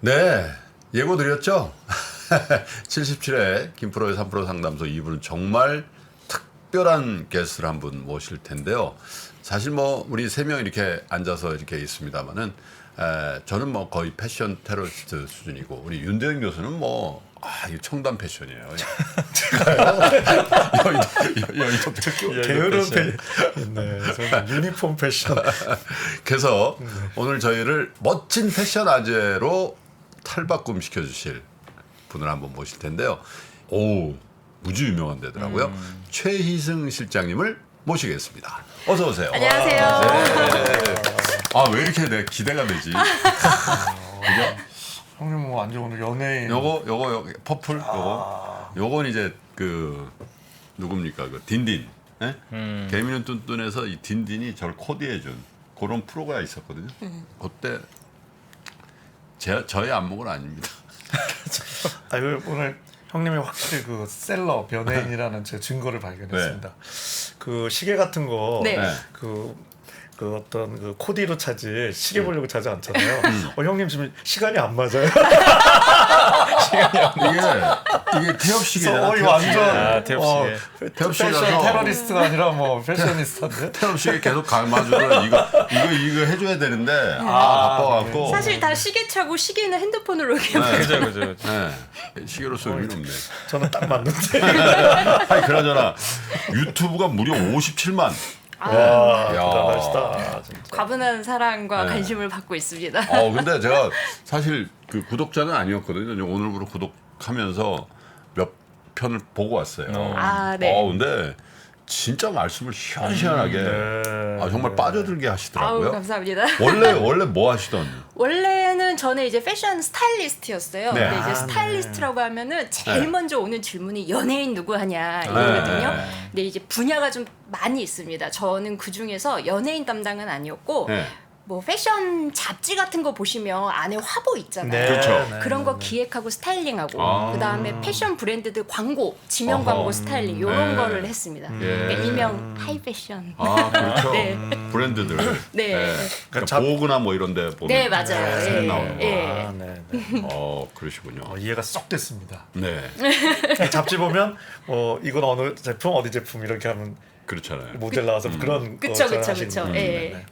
네, 예고 드렸죠? 77회 김프로의 3프로 상담소 2부는 정말 특별한 게스트를 한 분 모실 텐데요. 사실 뭐 우리 세 명 이렇게 앉아서 이렇게 있습니다만은 저는 뭐 거의 패션 테러리스트 수준이고 우리 윤대현 교수는 뭐 이거 청담 패션이에요. 여기도 게으른 패션. 네, 저는 유니폼 패션. 그래서 오늘 저희를 멋진 패션 아재로 탈바꿈 시켜주실 분을 한번 모실 텐데요. 오, 무지 유명한 데더라고요. 최희승 실장님을 모시겠습니다. 어서 오세요. 안녕하세요. 네. 왜 이렇게 내 기대가 되지? 이거 형님 뭐 완전 오늘 연예인. 요거 퍼플 요건 이제 그 누굽니까 그 딘딘. 예? 개미는 뚠뚠에서 이 딘딘이 저를 코디해준 그런 프로가 있었거든요. 그때 저의 안목은 아닙니다. 오늘 형님이 확실히 그 셀럽 연예인이라는 제 증거를 발견했습니다. 그 시계 같은 거, 네. 그 어떤 그 코디로 차지 시계 보려고 차지 않잖아요. 형님 지금 시간이 안 맞아요. 이게 태엽시계잖아. 이거 완전 태엽시계. 패션 테러리스트가 아니라 뭐 패셔니스타인데. 태엽시계 계속 감아주는 이거 해줘야 되는데 바빠갖고. 사실 다 시계 차고 시계는 핸드폰으로 이렇게. 그죠. 네. 시계로서 의미는 없네. 저는 딱 맞는데. 아니 그나저나 유튜브가 무려 57만. 와, 대단하시다. 진짜. 과분한 사랑과 관심을 받고 있습니다. 근데 제가 사실 그 구독자는 아니었거든요. 오늘부로 구독하면서 몇 편을 보고 왔어요. 네. 근데 진짜 말씀을 시원시원하게 정말 빠져들게 하시더라고요. 감사합니다. 원래 뭐 하시던? 원래는 저는 이제 패션 스타일리스트였어요. 네. 근데 이제 스타일리스트라고 하면은 제일 먼저 오는 질문이 연예인 누구 하냐 이거거든요. 근데 이제 분야가 좀 많이 있습니다. 저는 그 중에서 연예인 담당은 아니었고. 뭐 패션 잡지 같은 거 보시면 안에 화보 있잖아요. 그렇죠. 그런 거 기획하고 스타일링하고 그다음에 패션 브랜드들 광고, 지명 광고 스타일링 이런 거를 했습니다. 그러니까 일명 하이 패션. 그렇죠. 네. 브랜드들. 네. 그러니까 보그나 뭐 이런 데 보면 네, 맞아요. 사진 나오는 거. 네. 그러시군요. 이해가 쏙 됐습니다. 네. 잡지 보면 이건 어느 제품 어디 제품 이렇게 하면 그렇잖아요. 모델 나와서 그런 그쵸. 하시는 예.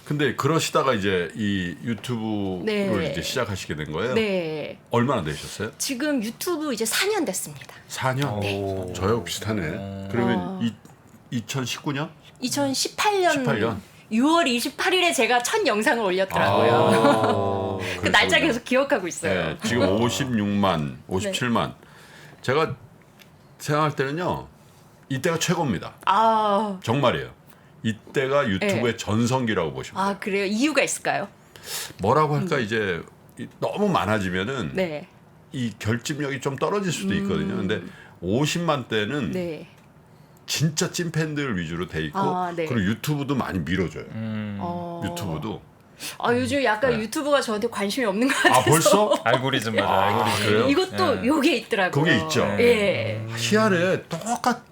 근데 그러시다가 이제 이 유튜브를 이제 시작하시게 된 거예요? 네. 얼마나 되셨어요? 지금 유튜브 이제 4년 됐습니다. 4년? 네. 저하고 비슷하네. 그러면 2019년? 2018년 18년? 6월 28일에 제가 첫 영상을 올렸더라고요. 그 날짜 계속 기억하고 있어요. 네, 지금 56만, 57만. 제가 생각할 때는요. 이때가 최고입니다. 정말이에요. 이때가 유튜브의 전성기라고 보시면 돼요. 그래요? 이유가 있을까요? 뭐라고 할까 이제 너무 많아지면은 네. 이 결집력이 좀 떨어질 수도 있거든요. 근데 50만 대는 네. 진짜 찐팬들 위주로 돼 있고 네. 그리고 유튜브도 많이 밀어줘요. 유튜브도. 요즘 약간 유튜브가 저한테 관심이 없는 것 같아서. 벌써? 알고리즘 맞아. 알고리즘. 그래요? 이것도 요게 있더라고요. 그게 있죠. 예. 희한해.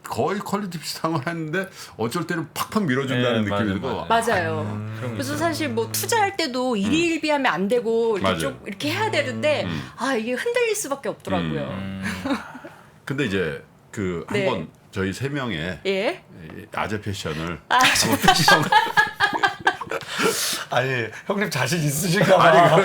거의 퀄리티 비슷한 걸 했는데 어쩔 때는 팍팍 밀어준다는 느낌이 들고. 맞아요. 그래서 사실 뭐 투자할 때도 일일비하면 안 되고 이렇게 해야 되는데 이게 흔들릴 수밖에 없더라고요. 근데 이제 그 한번 저희 세 명의 아재 패션을 한번 패션. 아니 형님 자신 있으신가 봐요.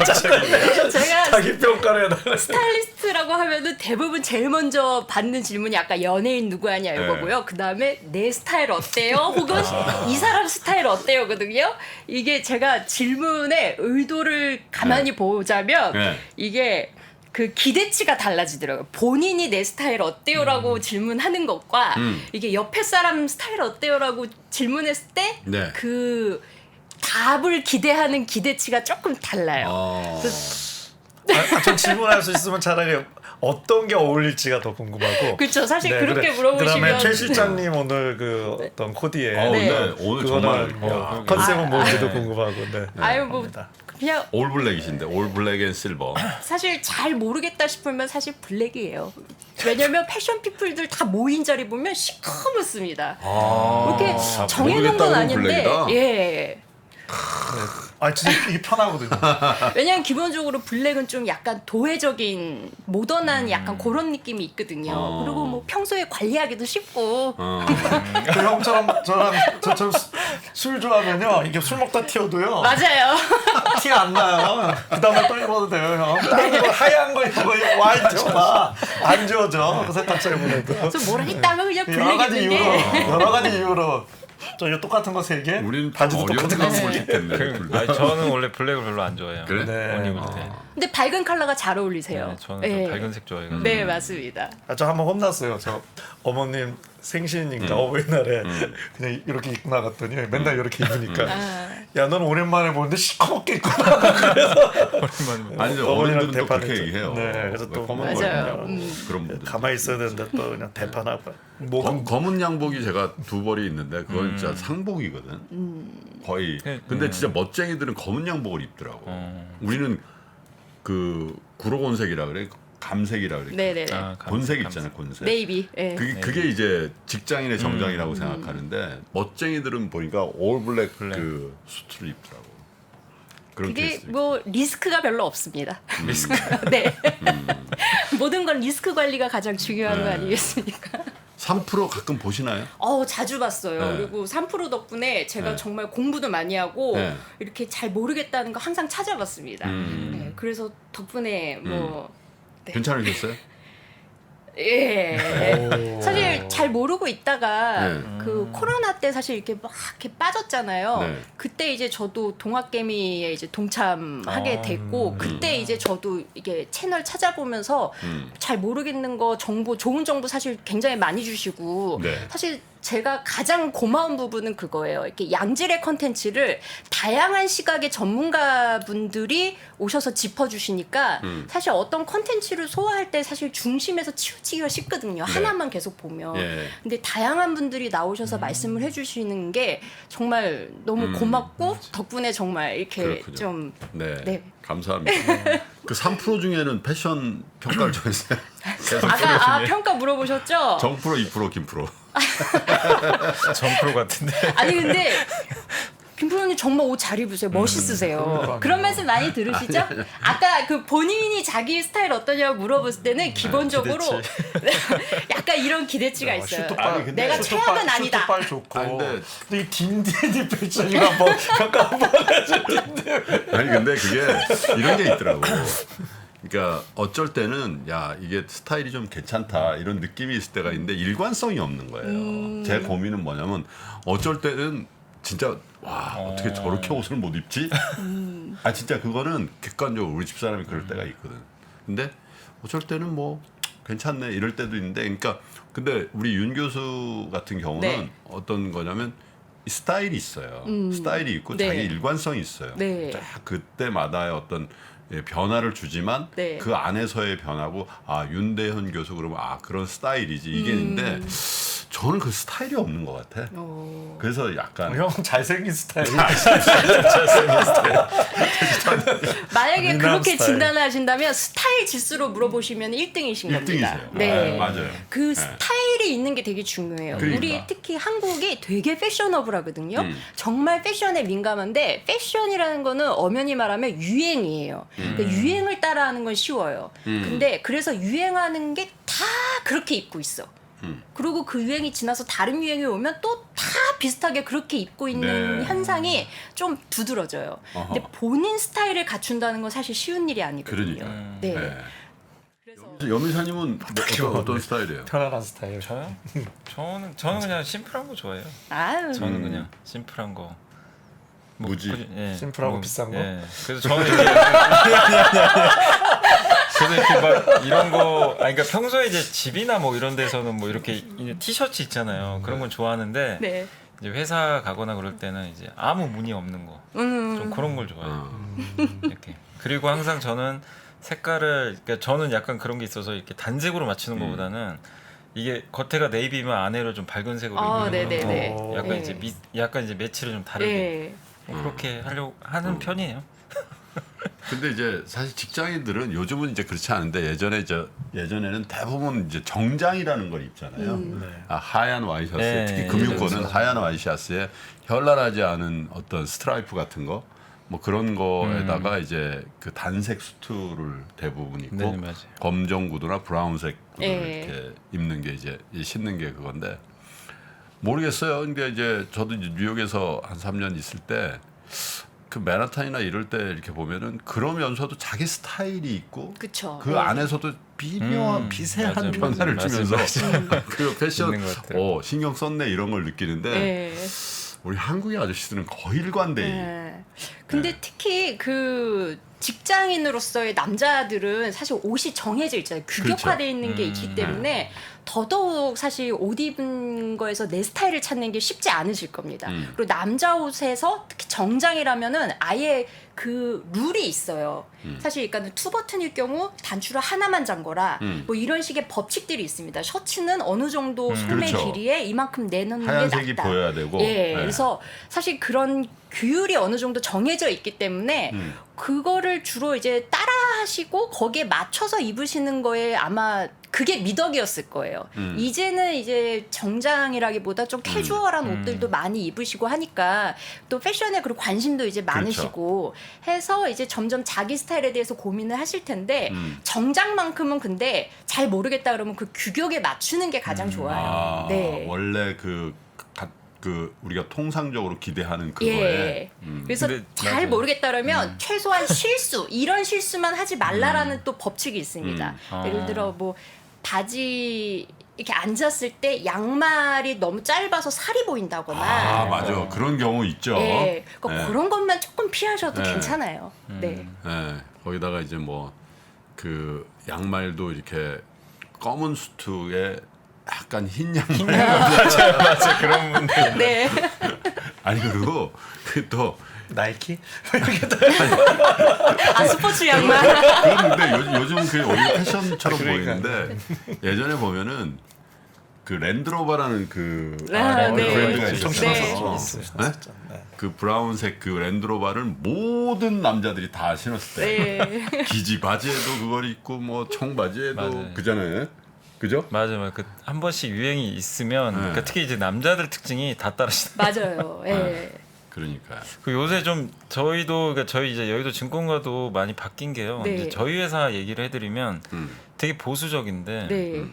제가 자기 평가를 해달라. 스타일리스트라고 하면은 대부분 제일 먼저 받는 질문이 아까 연예인 누구 하냐 이거고요. 그 다음에 내 스타일 어때요? 혹은 이 사람 스타일 어때요?거든요. 이게 제가 질문의 의도를 가만히 보자면 이게 그 기대치가 달라지더라고요. 본인이 내 스타일 어때요라고 질문하는 것과 이게 옆에 사람 스타일 어때요라고 질문했을 때 그 답을 기대하는 기대치가 조금 달라요. 전 질문할 수 있으면 차라리 어떤 게 어울릴지가 더 궁금하고. 그렇죠. 사실 그렇게 물어보시면. 그다음에 최 실장님 오늘 그 어떤 코디에 오늘 정말 컨셉은 뭔지도 궁금하고. 뭐 그냥 올 블랙이신데 올 블랙 앤 실버. 사실 잘 모르겠다 싶으면 사실 블랙이에요. 왜냐면 패션 피플들 다 모인 자리 보면 시커멓습니다. 이렇게 정해놓은 건 아닌데. 아 진짜 이게 편하거든요. 왜냐면 기본적으로 블랙은 좀 약간 도회적인 모던한 약간 그런 느낌이 있거든요. 그리고 뭐 평소에 관리하기도 쉽고. 그 형처럼 저처럼 술 좋아하면요 이게 술 먹다 튀어도요 맞아요. 티 안 나요. 그 다음에 또 입어도 돼요 형. 다른 거 하얀 거 입고 와인 줘봐 안 지워져. 그 세탁소에 보내도. 좀 뭐라 했다면 그냥 여러 가지 블랙 이유로 입는 게. 여러 가지 이유로 저 이거 똑같은 거 3개. 우리는 바지도 어려운 똑같은 거 거 3개. 보기 때문에. 아니, 저는 원래 블랙을 별로 안 좋아해요. 그래? 네. 옷 입을 때. 근데 밝은 컬러가 잘 어울리세요. 네, 저는 네. 좀 밝은색 좋아해가지고. 네, 맞습니다. 아, 저 한번 혼났어요. 저 어머님 생신이니까 어버이날에 그냥 이렇게 입고 나갔더니 맨날 이렇게 입으니까 야 너는 오랜만에 보는데 시커멓게 입고 나가. 오랜만에 아니 어머니랑 어른들은 또 대판했죠. 그렇게 얘기해요. 네, 그래서 왜 또 검은 맞아요. 걸 입냐고. 그런 분들. 가만히 있어야 되는데 또 그냥 대판하고 목은 검은 양복이 제가 2벌이 있는데 그건 진짜 상복이거든. 거의. 근데 진짜 멋쟁이들은 검은 양복을 입더라고. 우리는 그 구로곤색이라 그래, 감색이라 그래. 네네네. 아, 곤색 있잖아요, 곤색. 네이비. 네. 그게 이제 직장인의 정장이라고 생각하는데 멋쟁이들은 보니까 올블랙 그 수트를 입더라고. 그런 그게 케이스. 뭐 리스크가 별로 없습니다. 리스크. 네. 모든 건 리스크 관리가 가장 중요한 거 네. 아니겠습니까? 3% 가끔 보시나요? 자주 봤어요. 네. 그리고 3% 덕분에 제가 네. 정말 공부도 많이 하고 네. 이렇게 잘 모르겠다는 거 항상 찾아봤습니다. 네, 그래서 덕분에 뭐 네. 괜찮으셨어요? 예. 사실 잘 모르고 있다가 네. 그 코로나 때 사실 이렇게 막 이렇게 빠졌잖아요. 네. 그때 이제 저도 동학개미에 이제 동참하게 됐고 그때 이제 저도 이게 채널 찾아보면서 잘 모르겠는 거 정보 좋은 정보 사실 굉장히 많이 주시고 네. 사실 제가 가장 고마운 부분은 그거예요. 이렇게 양질의 컨텐츠를 다양한 시각의 전문가분들이 오셔서 짚어주시니까 사실 어떤 컨텐츠를 소화할 때 사실 중심에서 치우치기가 쉽거든요. 네. 하나만 계속 보면. 예. 근데 다양한 분들이 나오셔서 말씀을 해주시는 게 정말 너무 고맙고 덕분에 정말 이렇게 그렇군요. 좀 네. 네. 감사합니다. 그 3% 중에는 패션 평가를 정했어요. 계속 아까 평가 물어보셨죠? 정프로, 2%, 김프로. 전프로 같은데. 아니 근데 김프로님 정말 옷 잘 입으세요. 멋있으세요. 그런 말씀 많이 들으시죠? 아까 그 본인이 자기 스타일 어떠냐고 물어봤을 때는 기본적으로 약간 이런 기대치가 있어요. 슈트빨, 내가 최악은 아니다. 슈트빨 좋고. 아니, 근데- 근데 이 딘딘이 패션이가 뭐 평가 한번 해줘. 아니 근데 그게 이런 게 있더라고. 그러니까 어쩔 때는 야 이게 스타일이 좀 괜찮다 이런 느낌이 있을 때가 있는데 일관성이 없는 거예요. 제 고민은 뭐냐면 어쩔 때는 진짜 와 어떻게 저렇게 옷을 못 입지? 아 진짜 그거는 객관적으로 우리 집 사람이 그럴 때가 있거든. 근데 어쩔 때는 뭐 괜찮네 이럴 때도 있는데 그러니까 근데 우리 윤 교수 같은 경우는 네. 어떤 거냐면 이 스타일이 있어요. 스타일이 있고 네. 자기 일관성이 있어요. 네. 딱 그때마다의 어떤 변화를 주지만 네. 그 안에서의 변화고 아 윤대현 교수 그러면 아 그런 스타일이지 이게 있는데 저는 그 스타일이 없는 것 같아. 그래서 약간 형 잘생긴 스타일. 만약에 미남 그렇게 스타일. 진단을 하신다면 스타일 지수로 물어보시면 1등이신 겁니다. 1등이세요. 네. 맞아요. 그 스타일이 있는 게 되게 중요해요. 그러니까. 우리 특히 한국이 되게 패셔너블하거든요. 정말 패션에 민감한데 패션이라는 거는 엄연히 말하면 유행이에요. 그러니까 유행을 따라하는 건 쉬워요. 근데 그래서 유행하는 게 다 그렇게 입고 있어. 그리고 그 유행이 지나서 다른 유행이 오면 또 다 비슷하게 그렇게 입고 있는 네. 현상이 좀 두드러져요. 근데 본인 스타일을 갖춘다는 건 사실 쉬운 일이 아니거든요. 그러니까. 네. 네. 그래서 여미사님은 어떤 스타일이에요? 편안한 스타일. 저요? 저는 그냥 심플한 거 좋아해요. 아유. 저는 그냥 심플한 거. 뭐 무지. 예, 심플하고 비싼 거? 예. 그래서 저는 이제 그래서 이렇게 막 이런 거 그러니까 평소에 이제 집이나 뭐 이런 데서는 뭐 이렇게 티셔츠 있잖아요. 그런 건 좋아하는데 네. 이제 회사 가거나 그럴 때는 이제 아무 무늬 없는 거. 좀 그런 걸 좋아해요. 이렇게. 그리고 항상 저는 색깔을 그러니까 저는 약간 그런 게 있어서 이렇게 단색으로 맞추는 것보다는 이게 겉에가 네이비면 안에를 좀 밝은 색으로 입는 네네네. 거. 약간 네. 이제 약간 이제 매치를 좀 다르게 네. 뭐 그렇게 하려고 하는 편이에요. 근데 이제 사실 직장인들은 요즘은 이제 그렇지 않은데 예전에는 대부분 이제 정장이라는 걸 입잖아요. 네. 하얀 와이셔츠, 네, 특히 금융권은 그렇죠. 하얀 와이셔츠에 현란하지 않은 어떤 스트라이프 같은 거, 뭐 그런 거에다가 이제 그 단색 수트를 대부분 입고 네, 맞아요. 검정 구두나 브라운색 구두를 예. 이렇게 입는 게 이제 신는 게 그건데 모르겠어요. 근데 이제 저도 이제 뉴욕에서 한 3년 있을 때. 그 맨하탄이나 이럴 때 이렇게 보면은 그러면서도 자기 스타일이 있고 그쵸. 그 네. 안에서도 미묘한 미세한 맞아요, 변화를 맞아요, 주면서 맞아요. 그 패션 있는 것 같아요. 신경 썼네 이런 걸 느끼는데 네. 우리 한국의 아저씨들은 거의 일관되이 네. 근데 네. 특히 그 직장인으로서의 남자들은 사실 옷이 정해져 있잖아요. 규격화되어 그렇죠. 있는 게 있기 때문에 더더욱 사실 옷 입은 거에서 내 스타일을 찾는 게 쉽지 않으실 겁니다. 그리고 남자 옷에서 특히 정장이라면은 아예 그 룰이 있어요. 사실 그러니까 투 버튼일 경우 단추를 하나만 잠거라 뭐 이런 식의 법칙들이 있습니다. 셔츠는 어느 정도 소매 그렇죠. 길이에 이만큼 내놓는 하얀색이 게 낫다. 보여야 되고 예, 네. 그래서 사실 그런 규율이 어느 정도 정해져 있기 때문에 그거를 주로 이제 따라하시고 거기에 맞춰서 입으시는 거에 아마 그게 미덕이었을 거예요. 이제는 이제 정장이라기보다 좀 캐주얼한 옷들도 많이 입으시고 하니까 또 패션에 그리고 관심도 이제 많으시고 해서 이제 점점 자기 스타일에 대해서 고민을 하실 텐데 정장만큼은 근데 잘 모르겠다 그러면 그 규격에 맞추는 게 가장 좋아요. 네. 원래 그 우리가 통상적으로 기대하는 그거에 예. 그래서 근데 잘 맞아요. 모르겠다 그러면 최소한 실수 이런 실수만 하지 말라라는 또 법칙이 있습니다. 예를 들어 뭐 바지 이렇게 앉았을 때 양말이 너무 짧아서 살이 보인다거나 맞아 그런 경우 있죠. 예. 그러니까 예. 그런 것만 조금 피하셔도 네. 괜찮아요. 네. 예, 거기다가 이제 뭐 그 양말도 이렇게 검은 수트에 약간 흰 양말 맞아 그런 분들. 네. 아니 그리고 그 또 나이키? 아 스포츠 양말. 그런데 요즘 그 오히려 패션처럼 그러니까. 보이는데 예전에 보면은 그 랜드로버라는 그 아, 네. 브랜드가 네. 있었어요. 네. 네? 그 브라운색 그 랜드로버를 모든 남자들이 다 신었을 때 네. 기지 바지에도 그걸 입고 뭐 청바지에도 맞아요. 그잖아요. 그죠? 맞아요. 그한 번씩 유행이 있으면 그러니까 특히 이제 남자들 특징이 다 따라시는. 맞아요. 예. 그러니까 그 요새 좀 저희도 그러니까 저희 이제 여의도 증권가도 많이 바뀐 게요. 네. 이제 저희 회사 얘기를 해드리면 되게 보수적인데 네.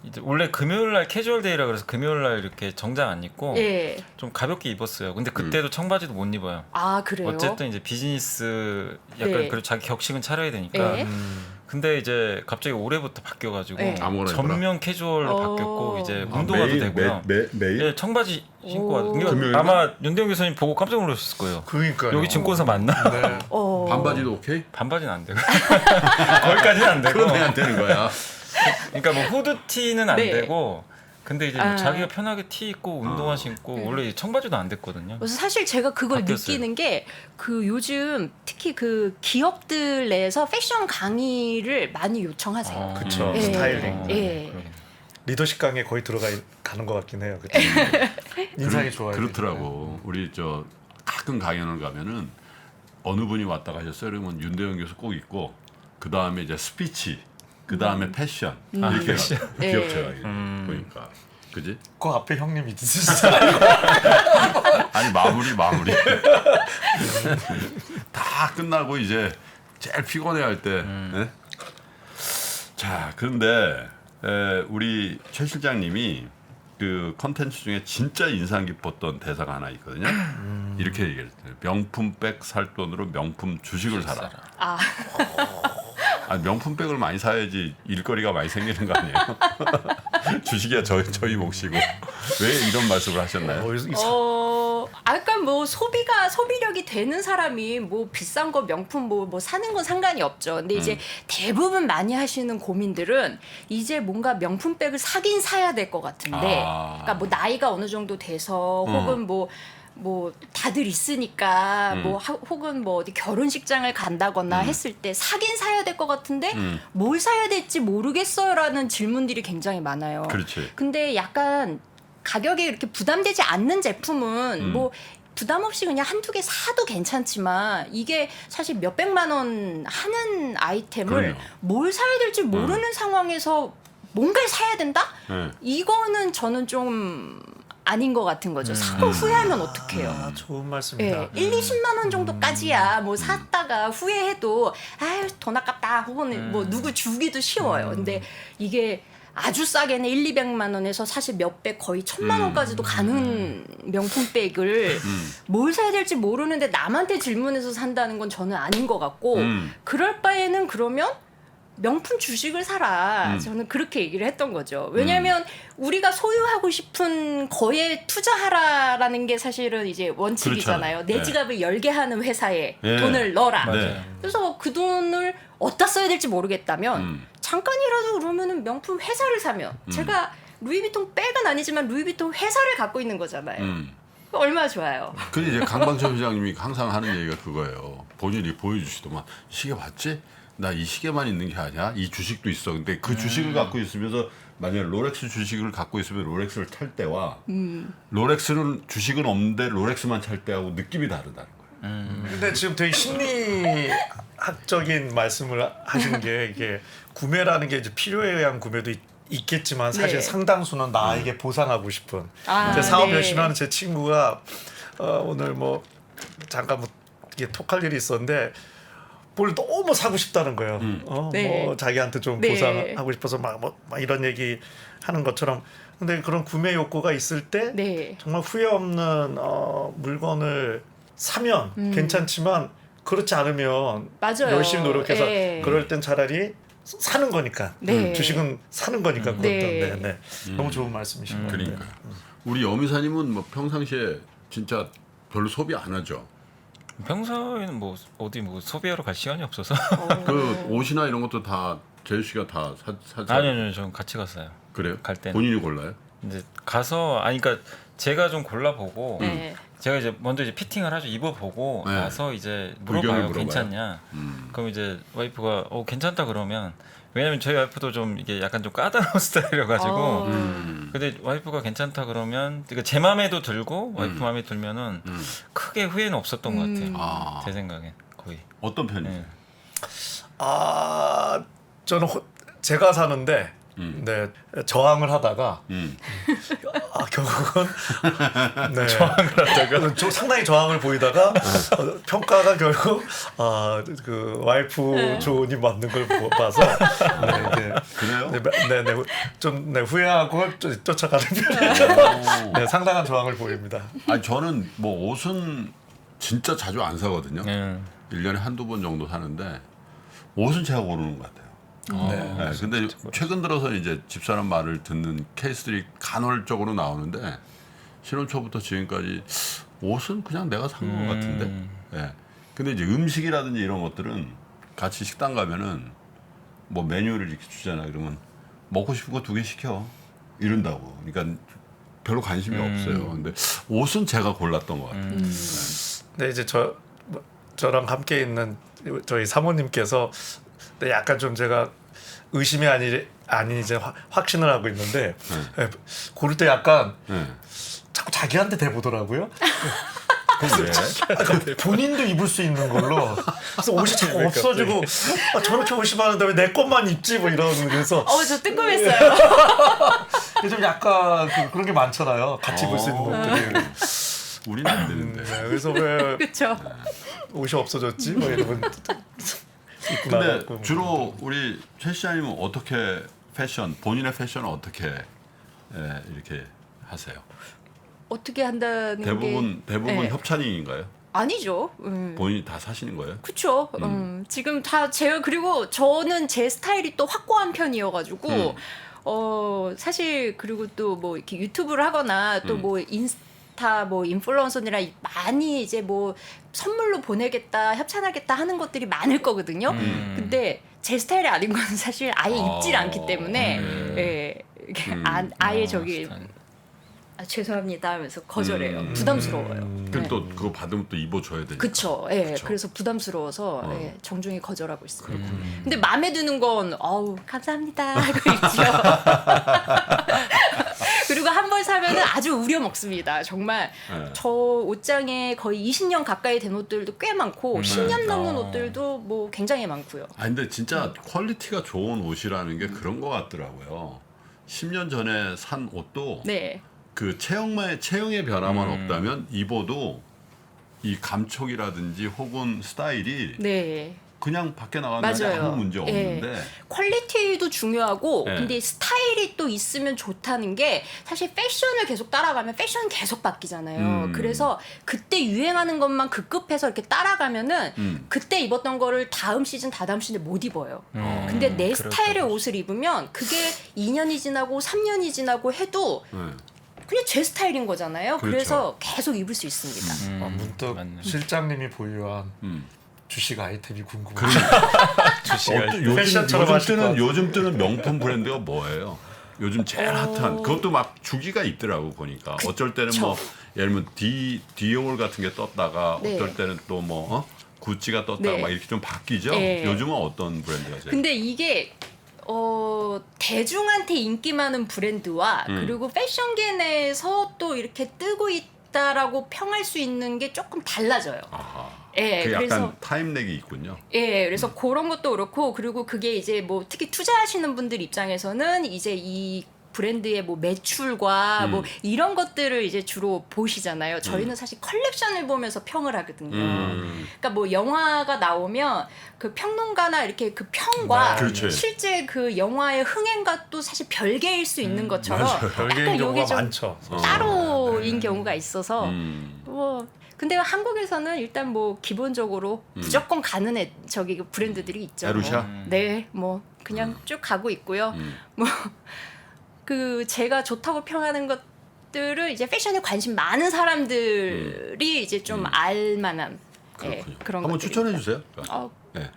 이제 원래 금요일 날 캐주얼 데이라 그래서 금요일 날 이렇게 정장 안 입고 예. 좀 가볍게 입었어요. 근데 그때도 청바지도 못 입어요. 아 그래요? 어쨌든 이제 비즈니스 약간 네. 그리고 자기 격식은 차려야 되니까. 예. 근데 이제 갑자기 올해부터 바뀌어가지고 네. 아무거나 입어라. 전면 캐주얼로 어. 바뀌었고 이제 아, 운동화도 되고요. 매일 예, 청바지 신고 오. 와도 금요일에? 아마 윤대영 교수님 보고 깜짝 놀라셨을 거예요. 그러니까요. 여기 증권사 맞나? 네. 반바지도 오케이? 반바지는 안 되고 거기까지는 안 되고. 그건 안 되는 거야. 그러니까 뭐 후드티는 안 네. 되고 근데 이제 뭐 아. 자기가 편하게 티 입고 운동화 신고 원래 청바지도 안 됐거든요. 그래서 사실 제가 그걸 바뀌었어요. 느끼는 게 그 요즘 특히 그 기업들 내에서 패션 강의를 많이 요청하세요. 그쵸. 예. 스타일링. 예. 리더십 강에 거의 가는 것 같긴 해요. 그쵸? 인상이 좋아요. 그렇더라고. 우리 저 가끔 강연을 가면은 어느 분이 왔다 가셨어요. 그러면 윤대영 교수 꼭 있고 그 다음에 이제 스피치, 그 다음에 패션 이렇게 예. 기업체가 보니까 그지? 그 앞에 형님 있으시잖아요. 아니 마무리 다 끝나고 이제 제일 피곤해할 때. 예? 자 그런데 우리 최 실장님이 그 컨텐츠 중에 진짜 인상 깊었던 대사가 하나 있거든요. 이렇게 얘기했어요. 명품백 살 돈으로 명품 주식을 사라. 아, 아니, 명품백을 많이 사야지 일거리가 많이 생기는 거 아니에요? 주식이야 저희 몫이고 왜 이런 말씀을 하셨나요? 아까 뭐 소비력이 되는 사람이 뭐 비싼 거 명품 뭐 사는 건 상관이 없죠. 근데 이제 대부분 많이 하시는 고민들은 이제 뭔가 명품백을 사긴 사야 될 것 같은데, 그러니까 뭐 나이가 어느 정도 돼서 혹은 뭐 다들 있으니까 혹은 뭐 어디 결혼식장을 간다거나 했을 때 사긴 사야 될 것 같은데 뭘 사야 될지 모르겠어요라는 질문들이 굉장히 많아요. 그렇지. 근데 약간 가격이 이렇게 부담되지 않는 제품은 뭐 부담 없이 그냥 한두 개 사도 괜찮지만 이게 사실 몇백만 원 하는 아이템을 그럼요. 뭘 사야 될지 모르는 상황에서 뭔가를 사야 된다? 네. 이거는 저는 좀 아닌 것 같은 거죠. 사고 후회하면 어떡해요. 아, 좋은 말씀입니다. 예, 1, 20만 원 정도까지야 뭐 샀다가 후회해도 아유 돈 아깝다 혹은 뭐 누구 주기도 쉬워요. 근데 이게 아주 싸게는 1, 200만 원에서 사실 몇백 거의 1000만 원까지도 가는 명품백을 뭘 사야 될지 모르는데 남한테 질문해서 산다는 건 저는 아닌 것 같고 그럴 바에는 그러면 명품 주식을 사라. 저는 그렇게 얘기를 했던 거죠. 왜냐하면 우리가 소유하고 싶은 거에 투자하라라는 게 사실은 이제 원칙이잖아요. 그렇잖아요. 내 네. 지갑을 열게 하는 회사에 네. 돈을 넣어라. 네. 그래서 그 돈을 어디다 써야 될지 모르겠다면 잠깐이라도 그러면은 명품 회사를 사면 제가 루이비통 백은 아니지만 루이비통 회사를 갖고 있는 거잖아요. 얼마나 좋아요. 근데 이제 강방철 회장님이 항상 하는 얘기가 그거예요. 본인이 보여주시더만 시계 봤지? 나 이 시계만 있는 게 아니야. 이 주식도 있어. 근데 그 주식을 갖고 있으면서 만약에 롤렉스 주식을 갖고 있으면 롤렉스를 탈 때와 롤렉스는 주식은 없는데 롤렉스만 탈 때하고 느낌이 다르다는 거예요. 근데 지금 되게 심리학적인 말씀을 하신 게 이게 구매라는 게 이제 필요에 의한 구매도 있겠지만 사실 네. 상당수는 나에게 보상하고 싶은 아, 제 사업 네. 열심히 하는 제 친구가 오늘 뭐 잠깐 뭐 이게 톡할 일이 있었는데 뭘 너무 사고 싶다는 거예요. 네. 뭐 자기한테 좀 네. 보상하고 싶어서 막 이런 얘기 하는 것처럼 근데 그런 구매 욕구가 있을 때 네. 정말 후회 없는 물건을 사면 괜찮지만 그렇지 않으면 맞아요. 열심히 노력해서 예. 그럴 땐 차라리 사는 거니까 네. 주식은 사는 거니까 그것도 네. 네. 너무 좋은 말씀이신 것 같아요. 그러니까 우리 여미사님은 뭐 평상시에 진짜 별로 소비 안 하죠. 평소에는 뭐 어디 뭐 소비하러 갈 시간이 없어서. 그 옷이나 이런 것도 다 재유 씨가 다 사죠. 아니요, 저는 같이 갔어요. 그래요? 갈 때는. 본인이 골라요? 이제 가서 그러니까 제가 좀 골라보고 네. 제가 이제 먼저 이제 피팅을 하죠. 입어보고 네. 나서 이제 의견을 물어봐요. 물어봐요? 괜찮냐? 그럼 이제 와이프가 괜찮다 그러면 왜냐면 저희 와이프도 좀 이게 약간 좀 까다로운 스타일이라 가지고 근데 와이프가 괜찮다 그러면 그러니까 제 마음에도 들고 와이프 마음에 들면은 크게 후회는 없었던 것 같아요. 아. 제 생각엔 거의. 어떤 편이세요? 네. 아 저는 제가 사는데 네 저항을 하다가 결국은 네 저항을 하다가 상당히 저항을 보이다가 평가가 결국 그 와이프 조언이 맞는 걸 봐서 네, 이제 그래요? 네네 좀 네, 후회하고 쫓아가는 편이에요. 네 상당한 저항을 보입니다. 아니 저는 뭐 옷은 진짜 자주 안 사거든요. 1년에 한두 번 정도 사는데 옷은 제가 고르는 것 같아요. 네, 근데 최근 들어서 이제 집사람 말을 듣는 케이스들이 간헐적으로 나오는데 신혼 초부터 지금까지 옷은 그냥 내가 산 것 같은데. 네. 근데 이제 음식이라든지 이런 것들은 같이 식당 가면은 뭐 메뉴를 이렇게 주잖아. 그러면 먹고 싶은 거 2개 시켜 이런다고. 그러니까 별로 관심이 없어요. 근데 옷은 제가 골랐던 것 같아요. 네 이제 저랑 함께 있는 저희 사모님께서 네, 약간 좀 제가 의심이 아닌 이제 확신을 하고 있는데 네, 고를 때 약간 자꾸 자기한테 대보더라고요. 그래서 본인도 입을 수 있는 걸로 그래서 옷이 자꾸 없어지고 저렇게 옷이 많은데 왜 내 것만 입지 뭐 이러는 그래서 저 뜨끔했어요. 좀 약간 그런 게 많잖아요. 같이 입을 수 있는 것들이. 우리는 안 되는데. 네, 그래서 왜 그렇죠. 옷이 없어졌지? 뭐 이러면 입고 근데 나갔고. 주로 우리 최 시장님은 어떻게 본인의 패션을 어떻게 이렇게 하세요? 어떻게 한다는 대부분 네. 협찬인가요? 아니죠. 본인이 다 사시는 거예요? 그쵸. 지금 다 제가 그리고 저는 제 스타일이 또 확고한 편이어가지고 사실 그리고 또 뭐 이렇게 유튜브를 하거나 또 뭐 인스타 뭐 인플루언서들이랑 많이 이제 뭐 선물로 보내겠다 협찬하겠다 하는 것들이 많을 거거든요. 근데 제 스타일이 아닌 건 사실 아예 입질 않기 때문에 예, 이렇게 아예 저기 스타일. 죄송합니다 하면서 거절해요. 부담스러워요. 그럼 또 그거 받으면 또 입어줘야 되니까. 그쵸. 예. 그쵸. 그래서 부담스러워서 예, 정중히 거절하고 있습니다. 근데 마음에 드는 건 감사합니다 하고 있죠. 그리고 한 번 사면은 아주 우려 먹습니다. 정말 네. 저 옷장에 거의 20년 가까이 된 옷들도 꽤 많고 10년 넘는 옷들도 뭐 굉장히 많고요. 아 근데 진짜 퀄리티가 좋은 옷이라는 게 그런 것 같더라고요. 10년 전에 산 옷도 네. 그 체형의 변화만 없다면 입어도 이 감촉이라든지 혹은 스타일이 네. 그냥 밖에 나갔는데 맞아요. 아무 문제 없는데 퀄리티도 중요하고 네. 근데 스타일이 또 있으면 좋다는 게 사실 패션을 계속 따라가면 패션은 계속 바뀌잖아요. 그래서 그때 유행하는 것만 급급해서 이렇게 따라가면은 그때 입었던 거를 다음 시즌 다다음 시즌에 못 입어요. 근데 내 그렇죠, 스타일의 그렇죠. 옷을 입으면 그게 2년이 지나고 3년이 지나고 해도 네. 그냥 제 스타일인 거잖아요. 그렇죠. 그래서 계속 입을 수 있습니다. 문득 맞네. 실장님이 보유한 음. 주식 아이템이 궁금해요. 요즘 패션처럼 하실 것 요즘 뜨는 명품 브랜드가 뭐예요? 요즘 제일 핫한 그것도 막 주기가 있더라고 보니까 어쩔 때는 뭐 예를 들면 디올 같은 게 떴다가 네. 어쩔 때는 또 뭐 구찌가 떴다가 네. 막 이렇게 좀 바뀌죠. 네. 요즘은 어떤 브랜드가 제일? 근데 이게 대중한테 인기 많은 브랜드와 그리고 패션계 내에서 또 이렇게 뜨고 있다라고 평할 수 있는 게 조금 달라져요. 아하. 예, 그 약간 그래서 타임렉이 있군요. 예, 그래서 그런 것도 그렇고 그리고 그게 이제 뭐 특히 투자하시는 분들 입장에서는 이제 이 브랜드의 뭐 매출과 뭐 이런 것들을 이제 주로 보시잖아요. 저희는 사실 컬렉션을 보면서 평을 하거든요. 그러니까 뭐 영화가 나오면 그 평론가나 이렇게 그 평과 네, 그렇죠. 실제 그 영화의 흥행과 또 사실 별개일 수 있는 것처럼 별개인 약간 경우가 요게 좀 많죠. 따로인 경우가 있어서 음. 뭐 근데 한국에서는 일단 뭐 기본적으로 무조건 가는 저기 그 브랜드들이 있죠. 에루샤? 네, 뭐 그냥 쭉 가고 있고요. 뭐 그 제가 좋다고 평하는 것들을 이제 패션에 관심 많은 사람들이 이제 좀 알만한 그렇군요. 그런 한번 것들이 추천해 있다. 주세요. 어, 네.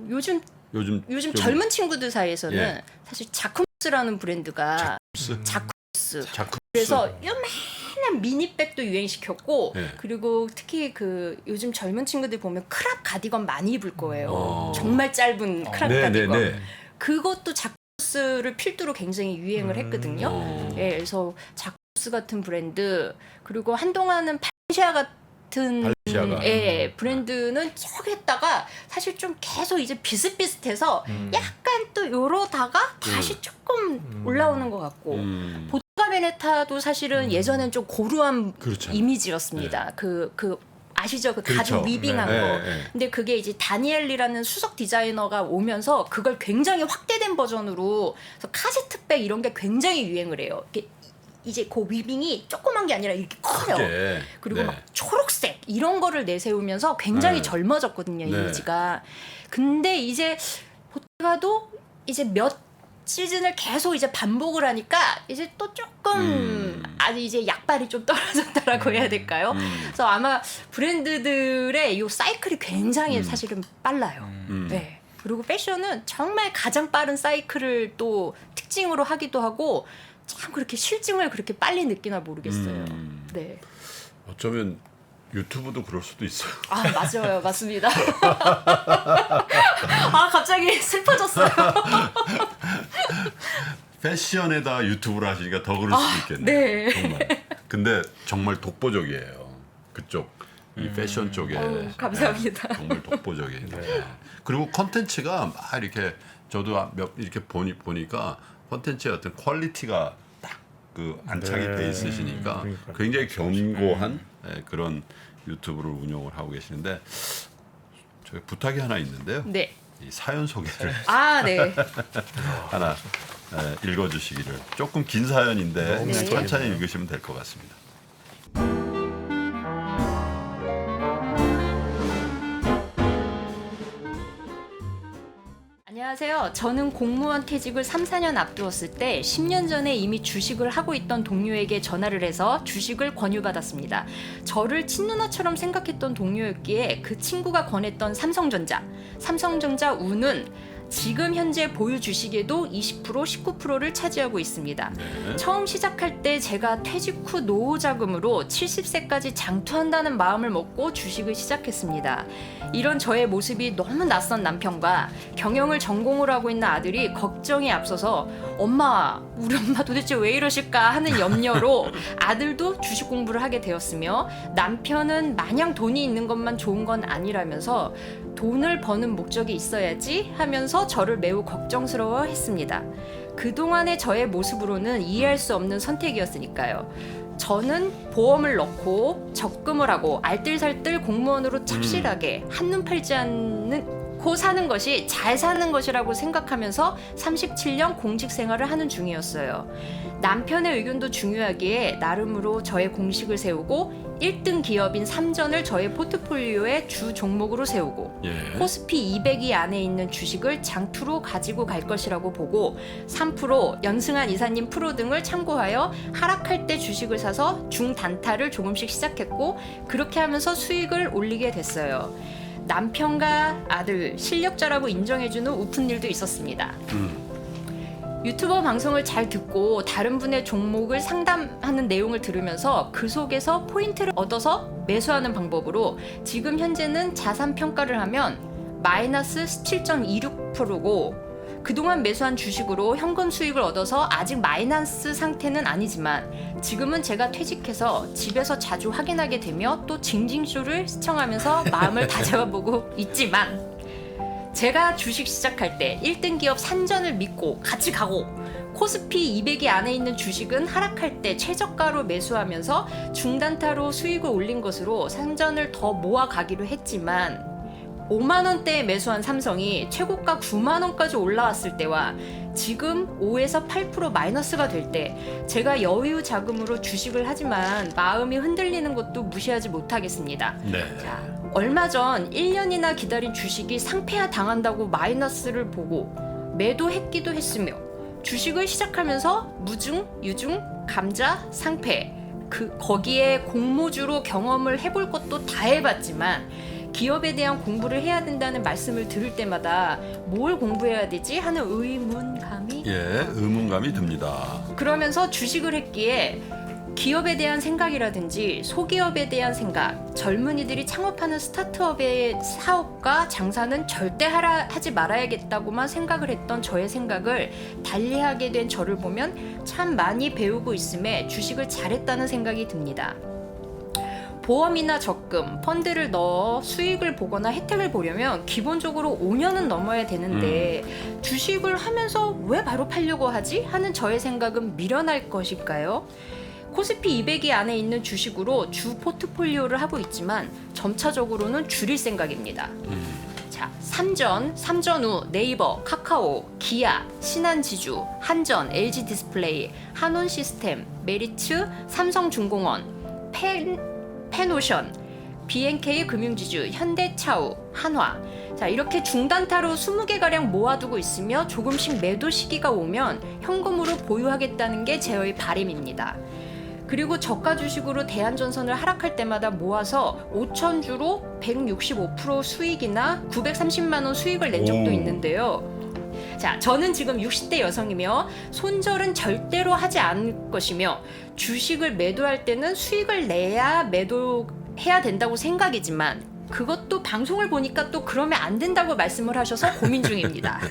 요즘 요즘 젊은 친구들 사이에서는 예. 사실 자쿠스라는 브랜드가 자쿠스. 자쿠스 자쿠스. 그래서 요만한 미니백도 유행시켰고 예. 그리고 특히 그 요즘 젊은 친구들 보면 크랍 가디건 많이 입을 거예요. 어. 정말 짧은 크랍 네, 가디건. 네, 네. 그것도 자쿠스를 필두로 굉장히 유행을 했거든요. 어. 예, 그래서 자쿠스 같은 브랜드 그리고 한동안은 발렌시아 같은 발렌시아가. 예, 브랜드는 쭉 했다가 사실 좀 계속 이제 비슷비슷해서 약간 또 요러다가 다시 조금 올라오는 것 같고 보트가 베네타도 사실은 예전엔 좀 고루한 그렇잖아요. 이미지였습니다. 그 아시죠? 그 그렇죠. 가죽 위빙한 네, 거. 네, 네. 근데 그게 이제 다니엘리라는 수석 디자이너가 오면서 그걸 굉장히 확대된 버전으로 그래서 카세트백 이런 게 굉장히 유행을 해요. 이게 이제 그 위빙이 조그만 게 아니라 이렇게 커요. 크게. 그리고 네. 막 초록색 이런 거를 내세우면서 굉장히 네. 젊어졌거든요. 네. 이미지가. 근데 이제 보테가도 이제 몇 시즌을 계속 이제 반복을 하니까 이제 또 조금 아직 이제 약발이 좀 떨어졌다라고 해야 될까요? 그래서 아마 브랜드들의 이 사이클이 굉장히 사실은 빨라요. 네. 그리고 패션은 정말 가장 빠른 사이클을 또 특징으로 하기도 하고 참 그렇게 실증을 그렇게 빨리 느끼나 모르겠어요. 네. 어쩌면 유튜브도 그럴 수도 있어요. 아 맞아요, 맞습니다. 아 갑자기 슬퍼졌어요. 패션에다 유튜브를 하시니까 더 그럴 수도 있겠네요. 네. 정말. 근데 정말 독보적이에요. 그쪽 이 패션 쪽에. 감사합니다. 네, 정말 독보적이에요. 네. 그리고 컨텐츠가 막 이렇게 저도 이렇게 보니까 컨텐츠의 어떤 퀄리티가 딱 그 안착이 네. 돼 있으시니까 그러니까요. 굉장히 견고한 그런 유튜브를 운영을 하고 계시는데 저희 부탁이 하나 있는데요. 네. 이 사연 소개를 아 네. 하나 읽어주시기를. 조금 긴 사연인데 네. 천천히 읽으시면 될 것 같습니다. 안녕하세요. 저는 공무원 퇴직을 3, 4년 앞두었을 때 10년 전에 이미 주식을 하고 있던 동료에게 전화를 해서 주식을 권유받았습니다. 저를 친누나처럼 생각했던 동료였기에 그 친구가 권했던 삼성전자 우는 지금 현재 보유 주식에도 20%, 19%를 차지하고 있습니다. 네. 처음 시작할 때 제가 퇴직 후 노후 자금으로 70세까지 장투한다는 마음을 먹고 주식을 시작했습니다. 이런 저의 모습이 너무 낯선 남편과 경영을 전공을 하고 있는 아들이 걱정이 앞서서 엄마, 우리 엄마 도대체 왜 이러실까 하는 염려로 아들도 주식 공부를 하게 되었으며 남편은 마냥 돈이 있는 것만 좋은 건 아니라면서 돈을 버는 목적이 있어야지 하면서 저를 매우 걱정스러워 했습니다. 그동안의 저의 모습으로는 이해할 수 없는 선택이었으니까요. 저는 보험을 넣고 적금을 하고 알뜰살뜰 공무원으로 착실하게 한눈 팔지 않고 사는 것이 잘 사는 것이라고 생각하면서 37년 공직 생활을 하는 중이었어요. 남편의 의견도 중요하기에 나름으로 저의 공식을 세우고 1등 기업인 삼전을 저의 포트폴리오의 주 종목으로 세우고 예. 코스피 200위 안에 있는 주식을 장투로 가지고 갈 것이라고 보고 3%, 연승한 이사님 프로 등을 참고하여 하락할 때 주식을 사서 중단타를 조금씩 시작했고 그렇게 하면서 수익을 올리게 됐어요. 남편과 아들 실력자라고 인정해주는 웃픈 일도 있었습니다. 유튜버 방송을 잘 듣고 다른 분의 종목을 상담하는 내용을 들으면서 그 속에서 포인트를 얻어서 매수하는 방법으로 지금 현재는 자산 평가를 하면 마이너스 17.26%고 그동안 매수한 주식으로 현금 수익을 얻어서 아직 마이너스 상태는 아니지만 지금은 제가 퇴직해서 집에서 자주 확인하게 되며 또 징징쇼를 시청하면서 마음을 다잡아보고 있지만 제가 주식 시작할 때 1등 기업 산전을 믿고 같이 가고 코스피 200위 안에 있는 주식은 하락할 때 최저가로 매수하면서 중단타로 수익을 올린 것으로 산전을 더 모아가기로 했지만 5만 원대에 매수한 삼성이 최고가 9만 원까지 올라왔을 때와 지금 5에서 8% 마이너스가 될 때 제가 여유 자금으로 주식을 하지만 마음이 흔들리는 것도 무시하지 못하겠습니다. 네. 자, 얼마 전 1년이나 기다린 주식이 상폐화 당한다고 마이너스를 보고 매도했기도 했으며 주식을 시작하면서 무중, 유중, 감자, 상폐 거기에 공모주로 경험을 해볼 것도 다 해봤지만 기업에 대한 공부를 해야 된다는 말씀을 들을 때마다 뭘 공부해야 되지 하는 의문감이 의문감이 듭니다. 그러면서 주식을 했기에 기업에 대한 생각이라든지 소기업에 대한 생각, 젊은이들이 창업하는 스타트업의 사업과 장사는 절대 하지 말아야겠다고만 생각을 했던 저의 생각을 달리하게 된 저를 보면 참 많이 배우고 있음에 주식을 잘했다는 생각이 듭니다. 보험이나 적금, 펀드를 넣어 수익을 보거나 혜택을 보려면 기본적으로 5년은 넘어야 되는데 주식을 하면서 왜 바로 팔려고 하지? 하는 저의 생각은 미련할 것일까요? 코스피 200위 안에 있는 주식으로 주 포트폴리오를 하고 있지만 점차적으로는 줄일 생각입니다. 자, 삼전후, 네이버, 카카오, 기아, 신한지주, 한전, LG디스플레이, 한온시스템, 메리츠, 삼성중공업, 펜오션, BNK 금융지주, 현대차우, 한화. 자, 이렇게 중단타로 20개가량 모아두고 있으며 조금씩 매도 시기가 오면 현금으로 보유하겠다는 게 제 바람입니다. 그리고 저가 주식으로 대한전선을 하락할 때마다 모아서 5,000주로 165% 수익이나 930만 원 수익을 낸 적도 있는데요. 자, 저는 지금 60대 여성이며 손절은 절대로 하지 않을 것이며 주식을 매도할 때는 수익을 내야 매도해야 된다고 생각이지만 그것도 방송을 보니까 또 그러면 안 된다고 말씀을 하셔서 고민 중입니다.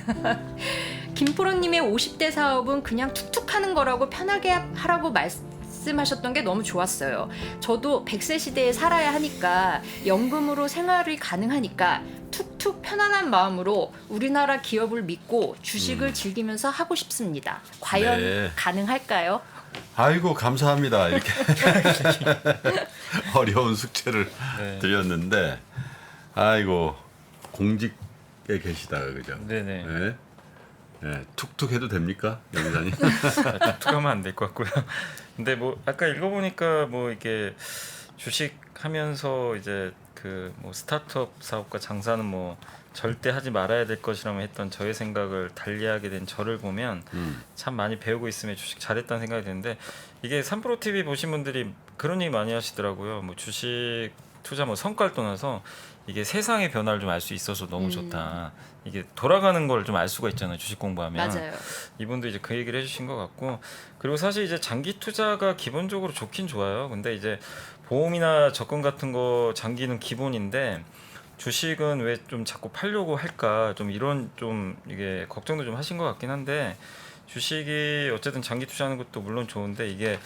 김프로님의 50대 사업은 그냥 툭툭 하는 거라고 편하게 하라고 말씀하셨던 게 너무 좋았어요. 저도 100세 시대에 살아야 하니까 연금으로 생활이 가능하니까 툭툭 편안한 마음으로 우리나라 기업을 믿고 주식을 즐기면서 하고 싶습니다. 과연 네. 가능할까요? 아이고 감사합니다. 이렇게 어려운 숙제를 드렸는데 아이고 공직에 계시다 그죠? 네네. 네. 네. 툭툭 해도 됩니까, 영 기자님? 툭툭하면 안 될 것 같고요. 근데 뭐 아까 읽어보니까 뭐 이게 주식 하면서 이제 그 뭐 스타트업 사업과 장사는 뭐 절대 하지 말아야 될 것이라고 했던 저의 생각을 달리하게 된 저를 보면 참 많이 배우고 있으면 주식 잘했다는 생각이 드는데 이게 3프로 TV 보신 분들이 그런 얘기 많이 하시더라고요. 뭐 주식 투자 뭐 성과를 떠나서 이게 세상의 변화를 좀 알 수 있어서 너무 좋다. 이게 돌아가는 걸 좀 알 수가 있잖아요. 주식 공부하면. 맞아요. 이분도 이제 그 얘기를 해주신 것 같고, 그리고 사실 이제 장기 투자가 기본적으로 좋긴 좋아요. 근데 이제 보험이나 적금 같은 거 장기는 기본인데 주식은 왜 좀 자꾸 팔려고 할까, 좀 이런 좀 이게 걱정도 좀 하신 것 같긴 한데, 주식이 어쨌든 장기 투자하는 것도 물론 좋은데 이게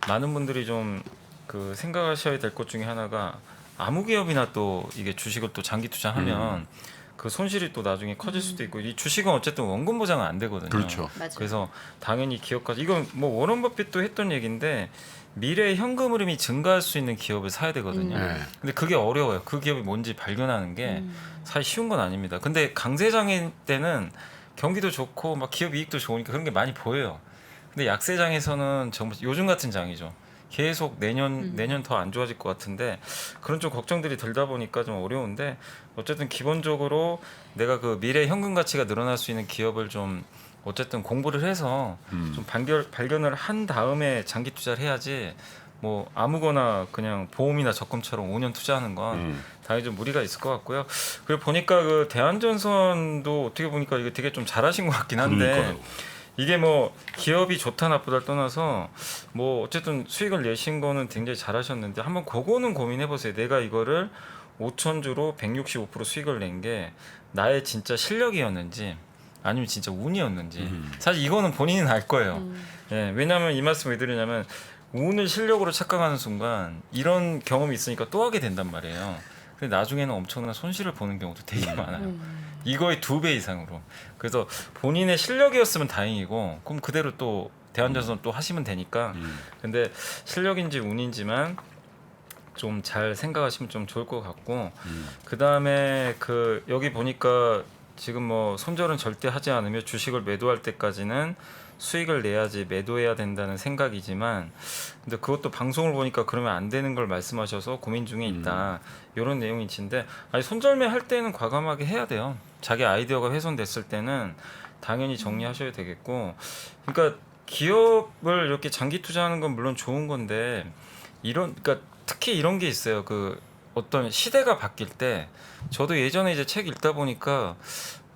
많은 분들이 좀 그 생각하셔야 될 것 중에 하나가, 아무 기업이나 또 이게 주식을 또 장기 투자하면 그 손실이 또 나중에 커질 수도 있고, 이 주식은 어쨌든 원금 보장은 안 되거든요. 그렇죠. 맞아요. 그래서 당연히 기업까지, 이건 뭐 워런 버핏도 했던 얘기인데 미래의 현금 흐름이 증가할 수 있는 기업을 사야 되거든요. 네. 근데 그게 어려워요. 그 기업이 뭔지 발견하는 게 사실 쉬운 건 아닙니다. 근데 강세장일 때는 경기도 좋고 막 기업 이익도 좋으니까 그런 게 많이 보여요. 근데 약세장에서는 정말 요즘 같은 장이죠. 계속 내년 더 안 좋아질 것 같은데, 그런 좀 걱정들이 들다 보니까 좀 어려운데, 어쨌든 기본적으로 내가 그 미래 현금 가치가 늘어날 수 있는 기업을 좀 어쨌든 공부를 해서 좀 발견을 한 다음에 장기 투자를 해야지, 뭐 아무거나 그냥 보험이나 적금처럼 5년 투자하는 건 당연히 좀 무리가 있을 것 같고요. 그리고 보니까 그 대한전선도 어떻게 보니까 이게 되게 좀 잘하신 것 같긴 한데, 그러니까요. 이게 뭐 기업이 좋다 나쁘다를 떠나서 뭐 어쨌든 수익을 내신 거는 굉장히 잘하셨는데, 한번 그거는 고민해 보세요. 내가 이거를 5,000주로 165% 수익을 낸 게 나의 진짜 실력이었는지 아니면 진짜 운이었는지. 사실 이거는 본인은 알 거예요. 예, 왜냐하면 이 말씀 왜 드리냐면, 운을 실력으로 착각하는 순간 이런 경험이 있으니까 또 하게 된단 말이에요. 근데 나중에는 엄청난 손실을 보는 경우도 되게 많아요. 이거의 2배 이상으로. 그래서 본인의 실력이었으면 다행이고, 그럼 그대로 또 대한전선 또 하시면 되니까. 근데 실력인지 운인지만 좀 잘 생각하시면 좀 좋을 것 같고, 그 다음에 그 여기 보니까 지금 뭐 손절은 절대 하지 않으며 주식을 매도할 때까지는 수익을 내야지 매도해야 된다는 생각이지만, 근데 그것도 방송을 보니까 그러면 안 되는 걸 말씀하셔서 고민 중에 있다. 이런 내용인데, 아니 손절매 할 때는 과감하게 해야 돼요. 자기 아이디어가 훼손됐을 때는 당연히 정리하셔야 되겠고, 그러니까 기업을 이렇게 장기 투자하는 건 물론 좋은 건데, 그러니까 특히 이런 게 있어요. 그 어떤 시대가 바뀔 때, 저도 예전에 이제 책 읽다 보니까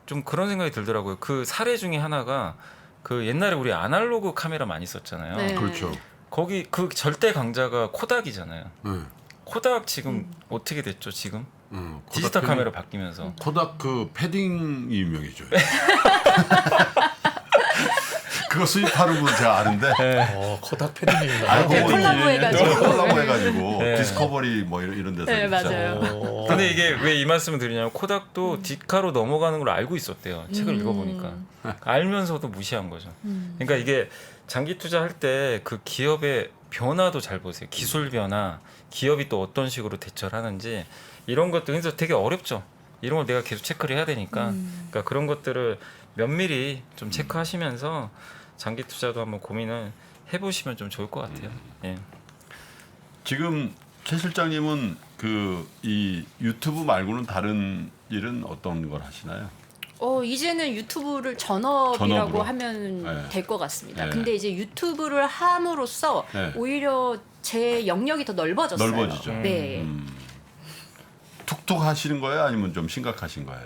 좀 그런 생각이 들더라고요. 그 사례 중에 하나가, 그 옛날에 우리 아날로그 카메라 많이 썼잖아요. 네. 그렇죠. 거기 그 절대 강자가 코닥이잖아요. 네. 코닥 지금 어떻게 됐죠? 지금 코닥 디지털 패딩- 카메라 바뀌면서. 코닥 그 패딩이 유명해져요. 그거 수입하는 분 제가 아는데. 코닥 패딩입니다. 알고 보니 콜라보 해가지고. 콜라보 해가지고 네. 디스커버리 뭐 이런 데서. 네, 진짜. 맞아요. 근데 이게 왜 이 말씀을 드리냐면, 코닥도 디카로 넘어가는 걸 알고 있었대요. 책을 읽어보니까. 알면서도 무시한 거죠. 그러니까 이게 장기 투자할 때 그 기업의 변화도 잘 보세요. 기술 변화, 기업이 또 어떤 식으로 대처를 하는지, 이런 것도 그래서 되게 어렵죠. 이런 걸 내가 계속 체크를 해야 되니까. 그러니까 그런 것들을 면밀히 좀 체크하시면서 장기 투자도 한번 고민을 해보시면 좀 좋을 것 같아요. 예. 지금 최 실장님은 그 이 유튜브 말고는 다른 일은 어떤 걸 하시나요? 이제는 유튜브를 전업이라고 전업으로. 하면 네. 될 것 같습니다. 네. 근데 이제 유튜브를 함으로써 네. 오히려 제 영역이 더 넓어졌어요. 넓어지죠. 네. 툭툭 하시는 거예요? 아니면 좀 심각하신 거예요?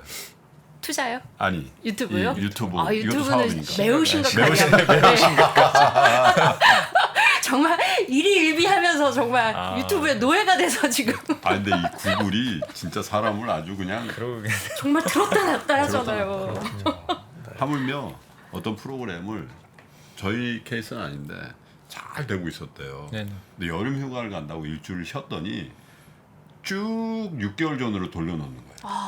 투자요? 아니. 유튜브요? 이 유튜브. 아, 이것도 유튜브는 사업이니까. 매우 심각하네요. 매우 정말 일희일비하면서 정말 유튜브에 노예가 돼서 지금 아 근데 이 구글이 진짜 사람을 아주 그냥 그러게. 정말 들었다 놨다 하잖아요. 하물며 어떤 프로그램을 저희 케이스는 아닌데 잘 되고 있었대요. 네네. 근데 여름 휴가를 간다고 일주일 쉬었더니 쭉 6개월 전으로 돌려놓는 거예요.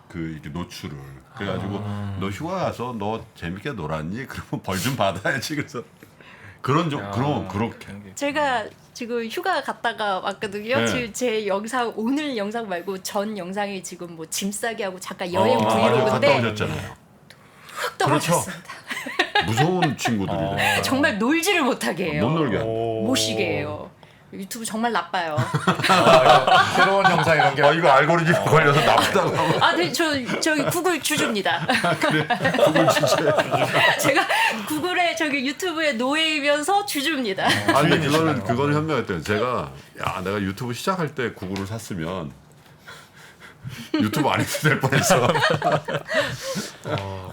그 이렇게 노출을. 그래가지고 너 휴가 가서 너 재밌게 놀았니? 그러면 벌 좀 받아야지. 그래서 그런 그렇게. 제가 지금 휴가 갔다가 왔거든요. 네. 지금 제 영상 오늘 영상 말고 전 영상이 지금 뭐 짐 싸기 하고 잠깐 여행 맞아, 갔다 브이로그인데 오셨잖아요. 훅 떨어졌습니다. 무서운 친구들이래. 정말 놀지를 못하게 해요. 못 놀게. 한다. 못 쉬게 해요. 유튜브 정말 나빠요. 새로운 영상 이런 게 이거 알고리즘 걸려서 나쁘다고 하면 아, 네, 저기 구글 주주입니다. 그걸 진짜. 제가 구글에 저기 유튜브에 노예이면서 주주입니다. 아니 그거는 현명했대요. 제가 내가 유튜브 시작할 때 구글을 샀으면 유튜브 안 해도 될 뻔했어.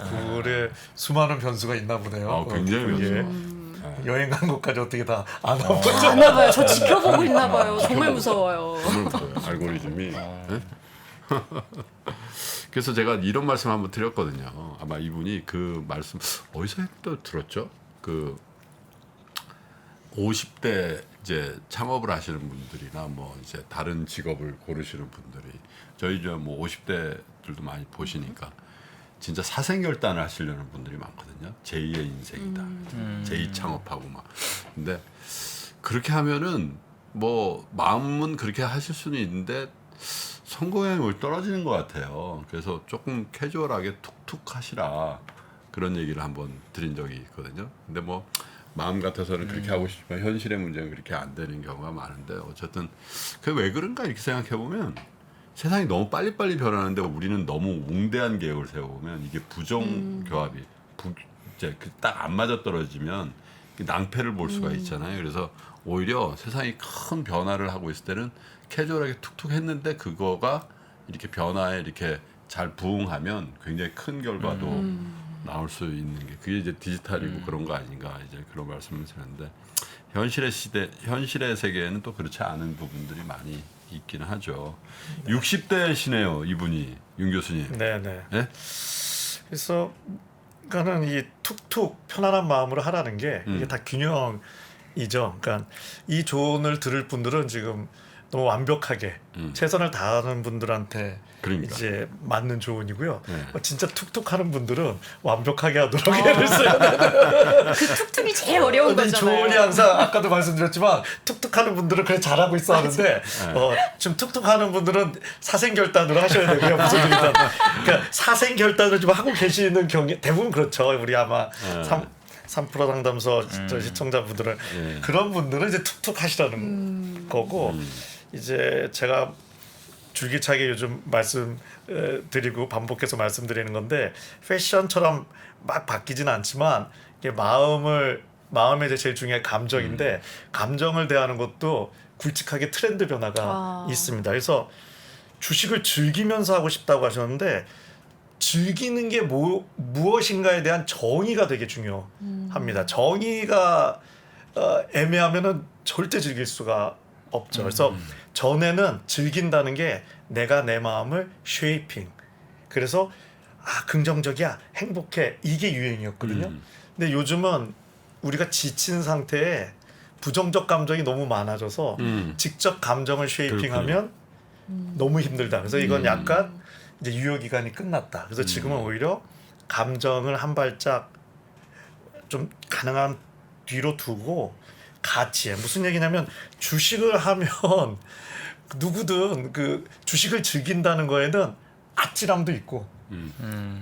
굴에 수많은 변수가 있나 보네요. 굉장히 예. 여행 간 곳까지 어떻게 다 안 와보죠? 안나 봐요. 저 지켜보고 있나 봐요. 정말 무서워요. 정말 무서워요. 알고리즘이. 네? 그래서 제가 이런 말씀 한번 드렸거든요. 아마 이분이 그 말씀 어디서 또 들었죠? 그 50대 이제 창업을 하시는 분들이나 뭐 이제 다른 직업을 고르시는 분들이 저희 뭐 50대들도 많이 보시니까 진짜 사생결단을 하시려는 분들이 많거든요. 제2의 인생이다. 제2 창업하고 막. 근데 그렇게 하면은 뭐 마음은 그렇게 하실 수는 있는데 성공률이 떨어지는 것 같아요. 그래서 조금 캐주얼하게 툭툭 하시라 그런 얘기를 한번 드린 적이 있거든요. 근데 뭐 마음 같아서는 그렇게 하고 싶지만 현실의 문제는 그렇게 안 되는 경우가 많은데 어쨌든 그게 왜 그런가 이렇게 생각해 보면 세상이 너무 빨리빨리 변하는데 우리는 너무 웅대한 계획을 세워보면 이게 부정교합이 이제 딱 안 맞아 떨어지면 낭패를 볼 수가 있잖아요. 그래서 오히려 세상이 큰 변화를 하고 있을 때는 캐주얼하게 툭툭 했는데 그거가 이렇게 변화에 이렇게 잘 부응하면 굉장히 큰 결과도 나올 수 있는 게 그게 이제 디지털이고 그런 거 아닌가 이제 그런 말씀을 드렸는데 현실의 세계에는 또 그렇지 않은 부분들이 많이 있기는 하죠. 60대시네요, 이분이 윤 교수님. 네네. 네? 그래서 그러니까는 이 툭툭 편안한 마음으로 하라는 게 이게 다 균형이죠. 그러니까 이 조언을 들을 분들은 지금 너무 완벽하게 최선을 다하는 분들한테 그러니까. 이제 맞는 조언이고요. 네. 진짜 툭툭하는 분들은 완벽하게 하도록 애를 써야 돼요. 그 툭툭이 제일 어려운 근데 이 거잖아요. 조언이 항상 아까도 말씀드렸지만 툭툭하는 분들은 그래 잘하고 있어 하는데 좀 툭툭하는 분들은 사생결단으로 하셔야 되고요. 무슨 일이든 그러니까 사생결단을 좀 하고 계시는 경우 대부분 그렇죠. 우리 아마 3% 상담소 저 시청자분들은 그런 분들은 이제 툭툭 하시라는 거고 이제 제가 줄기차게 요즘 말씀드리고 반복해서 말씀드리는 건데 패션처럼 막 바뀌지는 않지만 이게 마음에 이제 제일 중요한 감정인데 감정을 대하는 것도 굵직하게 트렌드 변화가 있습니다. 그래서 주식을 즐기면서 하고 싶다고 하셨는데 즐기는 게 무엇인가에 대한 정의가 되게 중요합니다. 정의가 애매하면은 절대 즐길 수가 없죠. 그래서 전에는 즐긴다는 게 내가 내 마음을 쉐이핑. 그래서 긍정적이야, 행복해 이게 유행이었거든요. 근데 요즘은 우리가 지친 상태에 부정적 감정이 너무 많아져서 직접 감정을 쉐이핑하면 너무 힘들다. 그래서 이건 약간 이제 유효 기간이 끝났다. 그래서 지금은 오히려 감정을 한 발짝 좀 가능한 뒤로 두고 같이 해. 무슨 얘기냐면 주식을 하면 누구든 그 주식을 즐긴다는 거에는 아찔함도 있고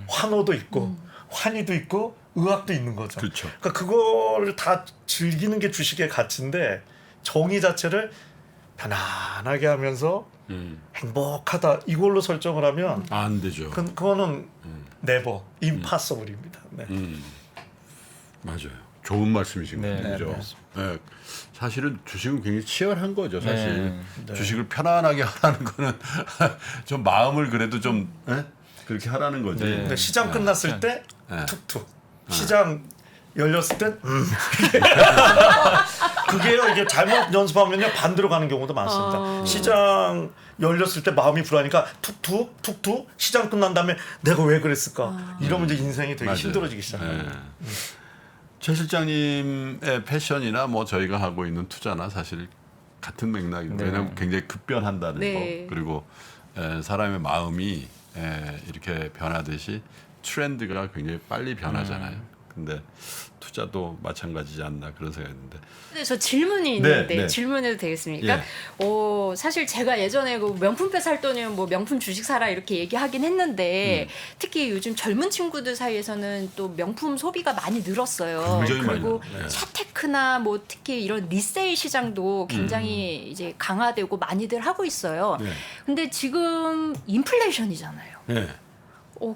환호도 있고 환희도 있고 의학도 있는 거죠. 그렇죠. 그러니까 그거를 다 즐기는 게 주식의 가치인데 정의 자체를 편안하게 하면서 행복하다 이걸로 설정을 하면 안 되죠. 그거는 never, impossible입니다. 네. 맞아요. 좋은 말씀이신 네, 거죠. 네, 네. 사실은 주식은 굉장히 치열한 거죠. 사실 네. 주식을 편안하게 하라는 거는 좀 마음을 그래도 좀 그렇게 하라는 거지. 네. 근데 시장 끝났을 때 네. 툭툭 시장 열렸을 땐 그게요. 이게 잘못 연습하면요 반대로 가는 경우도 많습니다. 시장 열렸을 때 마음이 불안하니까 툭툭 시장 끝난 다음에 내가 왜 그랬을까 이러면 이제 인생이 되게 맞아요. 힘들어지기 시작해요. 네. 최 실장님의 패션이나 뭐 저희가 하고 있는 투자나 사실 같은 맥락입니다. 네. 왜냐하면 굉장히 급변한다는 네. 거 그리고 사람의 마음이 이렇게 변하듯이 트렌드가 굉장히 빨리 변하잖아요. 근데 투자도 마찬가지지 않나 그런 생각인데. 근데 저 질문이 있는데 네. 질문해도 되겠습니까? 예. 사실 제가 예전에 그 명품백 살 돈이면 뭐 명품 주식 사라 이렇게 얘기하긴 했는데 특히 요즘 젊은 친구들 사이에서는 또 명품 소비가 많이 늘었어요. 굉장히 많이 그리고 늘었네. 차테크나 뭐 특히 이런 리세일 시장도 굉장히 이제 강화되고 많이들 하고 있어요. 네. 근데 지금 인플레이션이잖아요. 네.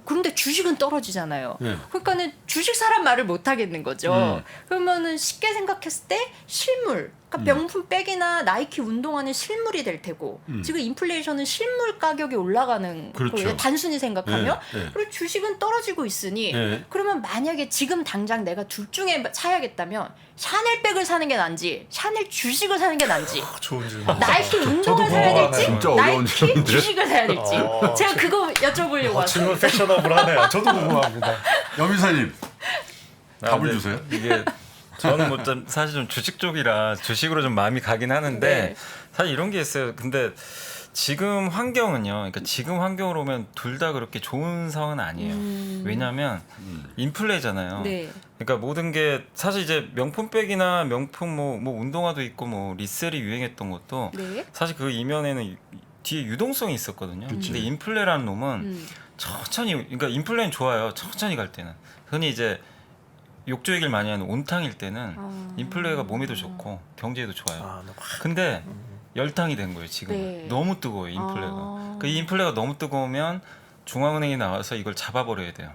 그런데 주식은 떨어지잖아요. 네. 그러니까는 주식 사람 말을 못 하겠는 거죠. 그러면은 쉽게 생각했을 때 실물 그러니까 명품 백이나 나이키 운동화는 실물이 될 테고 지금 인플레이션은 실물 가격이 올라가는 그렇죠. 거예요. 단순히 생각하면. 네, 네. 그리고 주식은 떨어지고 있으니 네. 그러면 만약에 지금 당장 내가 둘 중에 사야겠다면 샤넬 백을 사는 게 난지 샤넬 주식을 사는 게 난지 좋은 질문. 나이키 운동화 저도 사야 궁금하네요. 될지 진짜 어려운 나이키 질문인데? 주식을 사야 될지 제가 그거 여쭤보려고 왔어요. 질문 패셔너블하네요. 저도 궁금합니다. 여미사님 답을 네. 주세요. 이게 저는 뭐 좀 사실 좀 주식 쪽이라 주식으로 좀 마음이 가긴 하는데 네. 사실 이런 게 있어요. 근데 지금 환경은요. 그러니까 지금 환경으로 오면 둘 다 그렇게 좋은 상황은 아니에요. 왜냐하면 인플레잖아요. 네. 그러니까 모든 게 사실 이제 명품백이나 명품 뭐 운동화도 있고 뭐 리셀이 유행했던 것도 네. 사실 그 이면에는 뒤에 유동성이 있었거든요. 근데 인플레라는 놈은 천천히 그러니까 인플레는 좋아요. 천천히 갈 때는 흔히 이제 욕조 얘기를 많이 하는 온탕일 때는 인플레가 몸에도 좋고 경제에도 좋아요. 근데 열탕이 된 거예요. 지금 네. 너무 뜨거워요. 인플레가. 그 인플레가 너무 뜨거우면 중앙은행이 나와서 이걸 잡아버려야 돼요.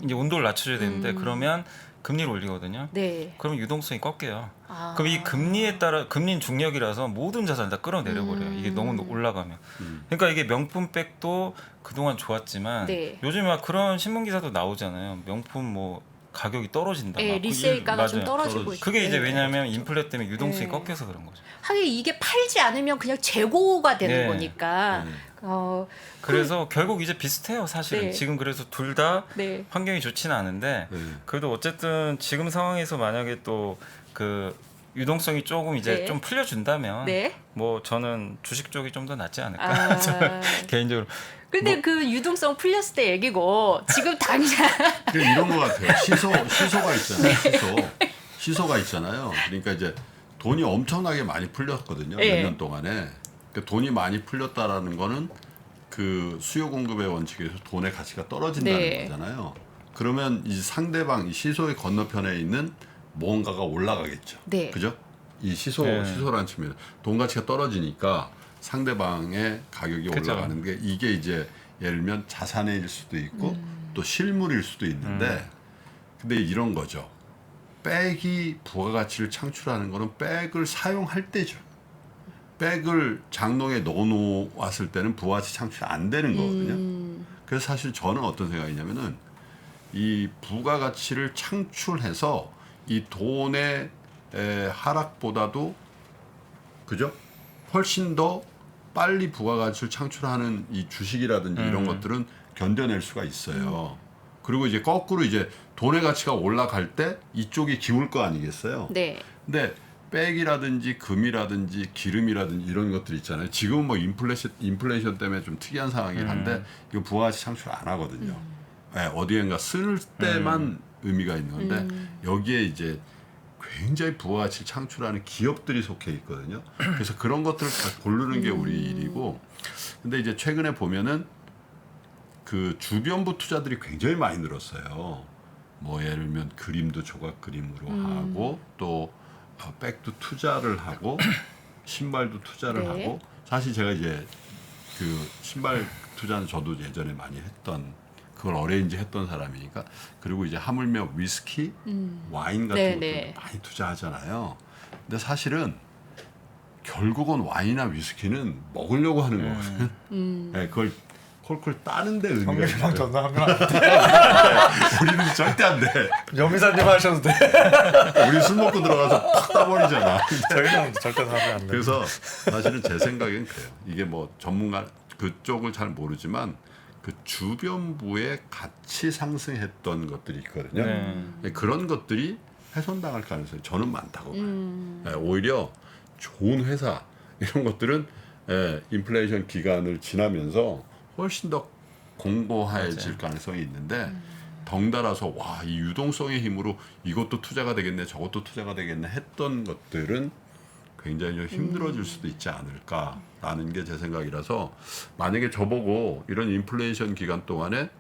이제 온도를 낮춰줘야 되는데 그러면 금리를 올리거든요. 네. 그러면 유동성이 꺾여요. 아. 그럼 이 금리에 따라 금리는 중력이라서 모든 자산을 다 끌어내려 버려요. 이게 너무 올라가면. 그러니까 이게 명품백도 그동안 좋았지만 네. 요즘에 막 그런 신문 기사도 나오잖아요. 명품 뭐 가격이 떨어진다. 네, 막. 리세일가가 좀 맞아요. 떨어지고 있어요. 그게 이제 네. 왜냐하면 인플레 때문에 유동성이 네. 꺾여서 그런 거죠. 하긴 이게 팔지 않으면 그냥 재고가 되는 네. 거니까. 그래서 결국 이제 비슷해요. 사실은 네. 지금 그래서 둘 다 네. 환경이 좋지는 않은데 네. 그래도 어쨌든 지금 상황에서 만약에 또 그 유동성이 조금 이제 네. 좀 풀려준다면 네. 뭐 저는 주식 쪽이 좀 더 낫지 않을까 아. 개인적으로. 근데 그 유동성 풀렸을 때 얘기고 지금 당장 이런 것 같아요. 시소가 있잖아요. 시소가 있잖아요. 그러니까 이제 돈이 엄청나게 많이 풀렸거든요. 네. 몇 년 동안에. 그러니까 돈이 많이 풀렸다라는 거는 그 수요 공급의 원칙에서 돈의 가치가 떨어진다는 네. 거잖아요. 그러면 이 상대방 이 시소의 건너편에 있는 뭔가가 올라가겠죠. 네. 그죠? 이 네. 시소라는 측면 돈 가치가 떨어지니까 상대방의 가격이 그죠. 올라가는 게 이게 이제 예를 들면 자산일 수도 있고 또 실물일 수도 있는데 근데 이런 거죠. 백이 부가가치를 창출하는 거는 백을 사용할 때죠. 백을 장롱에 넣어놓았을 때는 부가가치 창출이 안 되는 거거든요. 그래서 사실 저는 어떤 생각이냐면은 이 부가가치를 창출해서 이 돈의 하락보다도 그죠? 훨씬 더 빨리 부가가치를 창출하는 이 주식이라든지 이런 것들은 견뎌낼 수가 있어요. 그리고 이제 거꾸로 이제 돈의 가치가 올라갈 때 이쪽이 기울 거 아니겠어요? 네. 근데 백이라든지 금이라든지 기름이라든지 이런 것들 있잖아요. 지금은 뭐 인플레이션 때문에 좀 특이한 상황이긴 한데 이거 부가가치 창출 안 하거든요. 네, 어디엔가 쓸 때만 의미가 있는 건데 여기에 이제 굉장히 부가가치를 창출하는 기업들이 속해 있거든요. 그래서 그런 것들을 다 고르는 게 우리 일이고 근데 이제 최근에 보면은 그 주변부 투자들이 굉장히 많이 늘었어요. 뭐 예를 들면 그림도 조각 그림으로 하고 또 백도 투자를 하고 신발도 투자를 네. 하고 사실 제가 이제 그 신발 투자는 저도 예전에 많이 했던 그걸 어레인지 했던 사람이니까 그리고 이제 하물며 위스키, 와인 같은 네, 것도 네. 많이 투자하잖아요. 근데 사실은 결국은 와인이나 위스키는 먹으려고 하는 거거든요. 네, 그걸 콜콜 따는데 의미가 형님이랑 있어요. 전화하면 안 돼. 우리는 절대 안 돼. 여미사님 하셔도 돼. 우리 술 먹고 들어가서 팍 따버리잖아. 저희는 절대 하면 안 돼. 그래서 사실은 제 생각엔 그래요. 이게 뭐 전문가 그쪽을 잘 모르지만 그 주변부에 같이 상승했던 것들이 있거든요. 네. 그런 것들이 훼손당할 가능성이 저는 많다고 봐요. 네, 오히려 좋은 회사 이런 것들은 인플레이션 기간을 지나면서 훨씬 더 공고해질 가능성이 있는데 덩달아서 와, 이 유동성의 힘으로 이것도 투자가 되겠네 저것도 투자가 되겠네 했던 것들은 굉장히 좀 힘들어질 수도 있지 않을까라는 게 제 생각이라서 만약에 저보고 이런 인플레이션 기간 동안에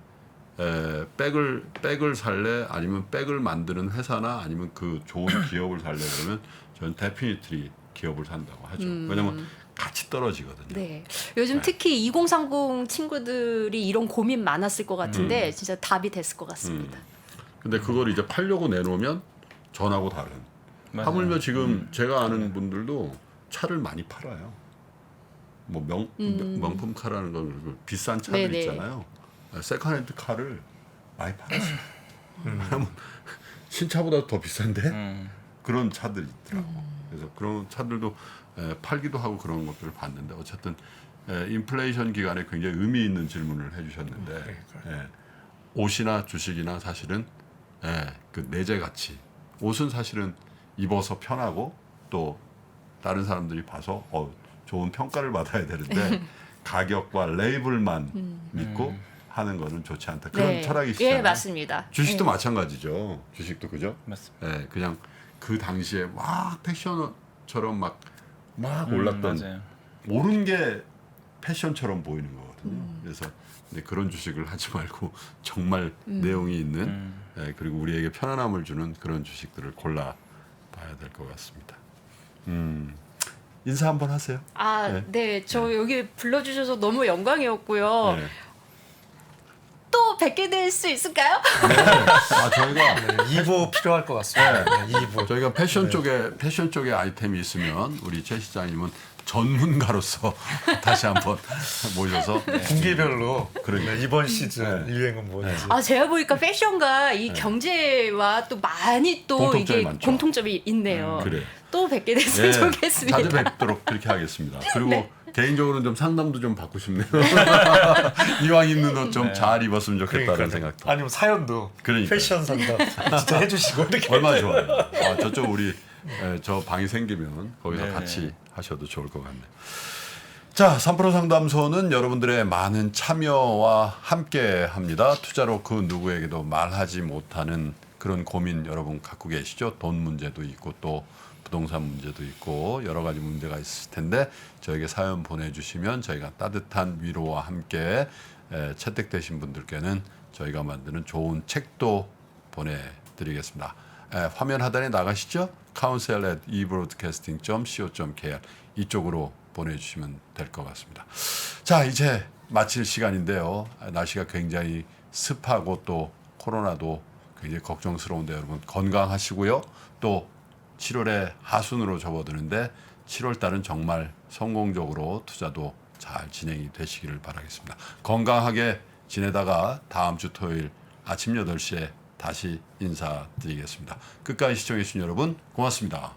백을 살래 아니면 백을 만드는 회사나 아니면 그 좋은 기업을 살래 그러면 저는 데피니트리 기업을 산다고 하죠. 왜냐면 같이 떨어지거든요. 네. 요즘 특히 2030 친구들이 이런 고민 많았을 것 같은데 진짜 답이 됐을 것 같습니다. 근데 그걸 이제 팔려고 내놓으면 전하고 다른 맞아요. 하물며 지금 제가 아는 분들도 차를 많이 팔아요. 뭐 명품 카라는 건 비싼 차들 네네. 있잖아요. 세컨핸드 카를 많이 팔았어요. 왜냐면 신차보다 더 비싼데 그런 차들이 있더라고. 그래서 그런 차들도 팔기도 하고 그런 것들을 봤는데 어쨌든 인플레이션 기간에 굉장히 의미 있는 질문을 해주셨는데 옷이나 주식이나 사실은 그 내재 가치. 옷은 사실은 입어서 편하고 또 다른 사람들이 봐서 좋은 평가를 받아야 되는데 가격과 레이블만 믿고 하는 거는 좋지 않다. 그런 네. 철학이시잖아요. 예, 맞습니다. 주식도 마찬가지죠. 주식도 그죠? 맞습니다. 그냥 그 당시에 막 패션처럼 막 올랐던 맞아요. 오른 게 패션처럼 보이는 거거든요. 그래서 그런 주식을 하지 말고 정말 내용이 있는 그리고 우리에게 편안함을 주는 그런 주식들을 골라 봐야 될 것 같습니다. 인사 한번 하세요. 네, 저 여기 불러주셔서 너무 영광이었고요. 네. 또 뵙게 될 수 있을까요? 저희가 2부 필요할 것 같습니다. 네, 2부. 저희가 패션 쪽에 아이템이 있으면 우리 최 시장님은 전문가로서 다시 한번 모셔서 분기별로 그러니까. 이번 시즌 유행은 뭔지. 제가 보니까 패션과 이 경제와 또 많이 또 공통점이 이게 많죠. 공통점이 있네요. 그래요. 또 뵙게 됐으면 좋겠습니다. 자주 뵙도록 그렇게 하겠습니다. 그리고 개인적으로는 좀 상담도 좀 받고 싶네요. 이왕 입는 옷 좀 잘 입었으면 좋겠다는 생각도. 아니면 사연도 그러니까요. 패션 상담 진짜 해주시고 이렇게. 얼마나 좋아요. 저쪽 우리 저 방이 생기면 거기서 네네. 같이 하셔도 좋을 것 같네요. 자, 3프로 상담소는 여러분들의 많은 참여와 함께 합니다. 투자로 그 누구에게도 말하지 못하는 그런 고민 여러분 갖고 계시죠? 돈 문제도 있고 또 부동산 문제도 있고 여러 가지 문제가 있을 텐데 저에게 사연 보내주시면 저희가 따뜻한 위로와 함께 채택되신 분들께는 저희가 만드는 좋은 책도 보내드리겠습니다. 화면 하단에 나가시죠? counsel@ebroadcasting.co.kr 이쪽으로 보내주시면 될 것 같습니다. 자, 이제 마칠 시간인데요. 날씨가 굉장히 습하고 또 코로나도 굉장히 걱정스러운데 여러분 건강하시고요. 또 7월에 하순으로 접어드는데 7월 달은 정말 성공적으로 투자도 잘 진행이 되시기를 바라겠습니다. 건강하게 지내다가 다음 주 토요일 아침 8시에 다시 인사드리겠습니다. 끝까지 시청해주신 여러분 고맙습니다.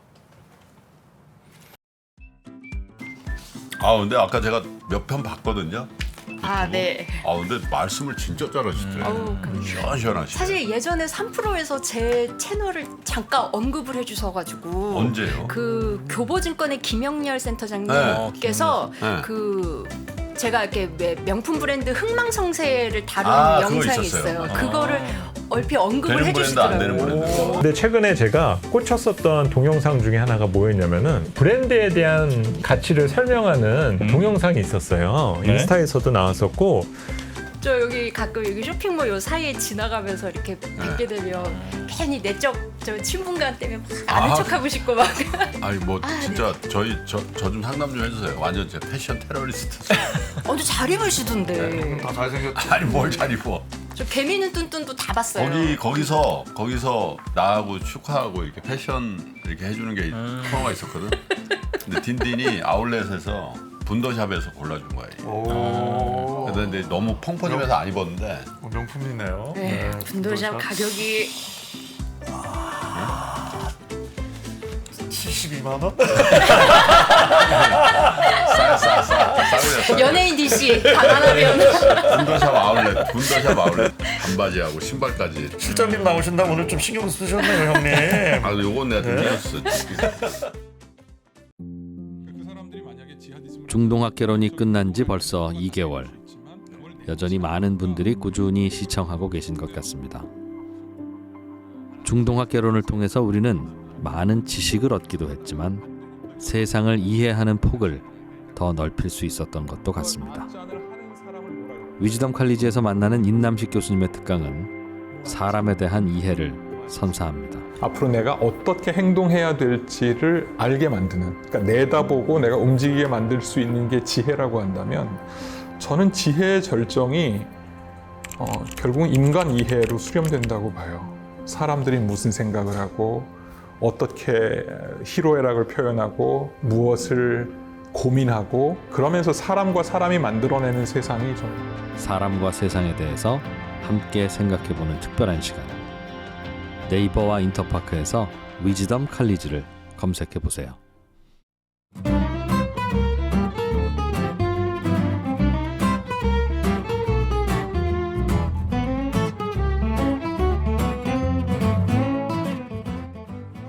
근데 아까 제가 몇 편 봤거든요. 네. 근데 말씀을 진짜 잘하시더라고요. 시원시원하시죠. 사실 예전에 3프로에서 제 채널을 잠깐 언급을 해주셔가지고 언제요? 그 교보증권의 김영렬 센터장님께서 네. 그 제가 이렇게 명품 브랜드 흥망성쇠를 다룬 그거 영상이 있었어요. 있어요. 그거를 얼핏 언급을 되는 브랜드 안 되는 해주시더라고요. 브랜드. 근데 최근에 제가 꽂혔었던 동영상 중에 하나가 뭐였냐면은 브랜드에 대한 가치를 설명하는 동영상이 있었어요. 인스타에서도 나왔었고 저 여기 가끔 여기 쇼핑몰 요 사이에 지나가면서 이렇게 뵙게 되면 괜히 내적 저 친분감 때문에 막 아는 척하고 싶고 막. 아니 뭐 진짜 저 좀 상담 좀 해주세요. 완전 제 패션 테러리스트. 완전 잘 입으시던데. 다 잘생겼죠. 아니 뭘 잘 입어. 저 개미는 뚠뚠도 다 봤어요. 거기서 나하고 축하하고 이렇게 패션 이렇게 해주는 게 코너가 있었거든. 근데 딘딘이 아울렛에서 분더샵에서 골라준 거야. 오. 근데 너무 펑퍼짐해서 안 입었는데 명품이네요. 네, 분도샵 가격이 72만 원? 싸구려. 연예인 DC 단 하나면 분더샵 아울렛 반바지하고 신발까지. 실장님 나오신다면 오늘 좀 신경 쓰셨네요, 형님. 요건 내가 좀 해줬어. 중동학개론이 끝난 지 벌써 2개월. 여전히 많은 분들이 꾸준히 시청하고 계신 것 같습니다. 중동학개론을 통해서 우리는 많은 지식을 얻기도 했지만 세상을 이해하는 폭을 더 넓힐 수 있었던 것도 같습니다. 위즈덤 칼리지에서 만나는 임남식 교수님의 특강은 사람에 대한 이해를 선사합니다. 앞으로 내가 어떻게 행동해야 될지를 알게 만드는, 그러니까 내다보고 내가 움직이게 만들 수 있는 게 지혜라고 한다면 저는 지혜의 절정이 결국은 인간 이해로 수렴된다고 봐요. 사람들이 무슨 생각을 하고 어떻게 희로애락을 표현하고 무엇을 고민하고 그러면서 사람과 사람이 만들어내는 세상이 좀 사람과 세상에 대해서 함께 생각해보는 특별한 시간. 네이버와 인터파크에서 위즈덤 칼리지를 검색해보세요.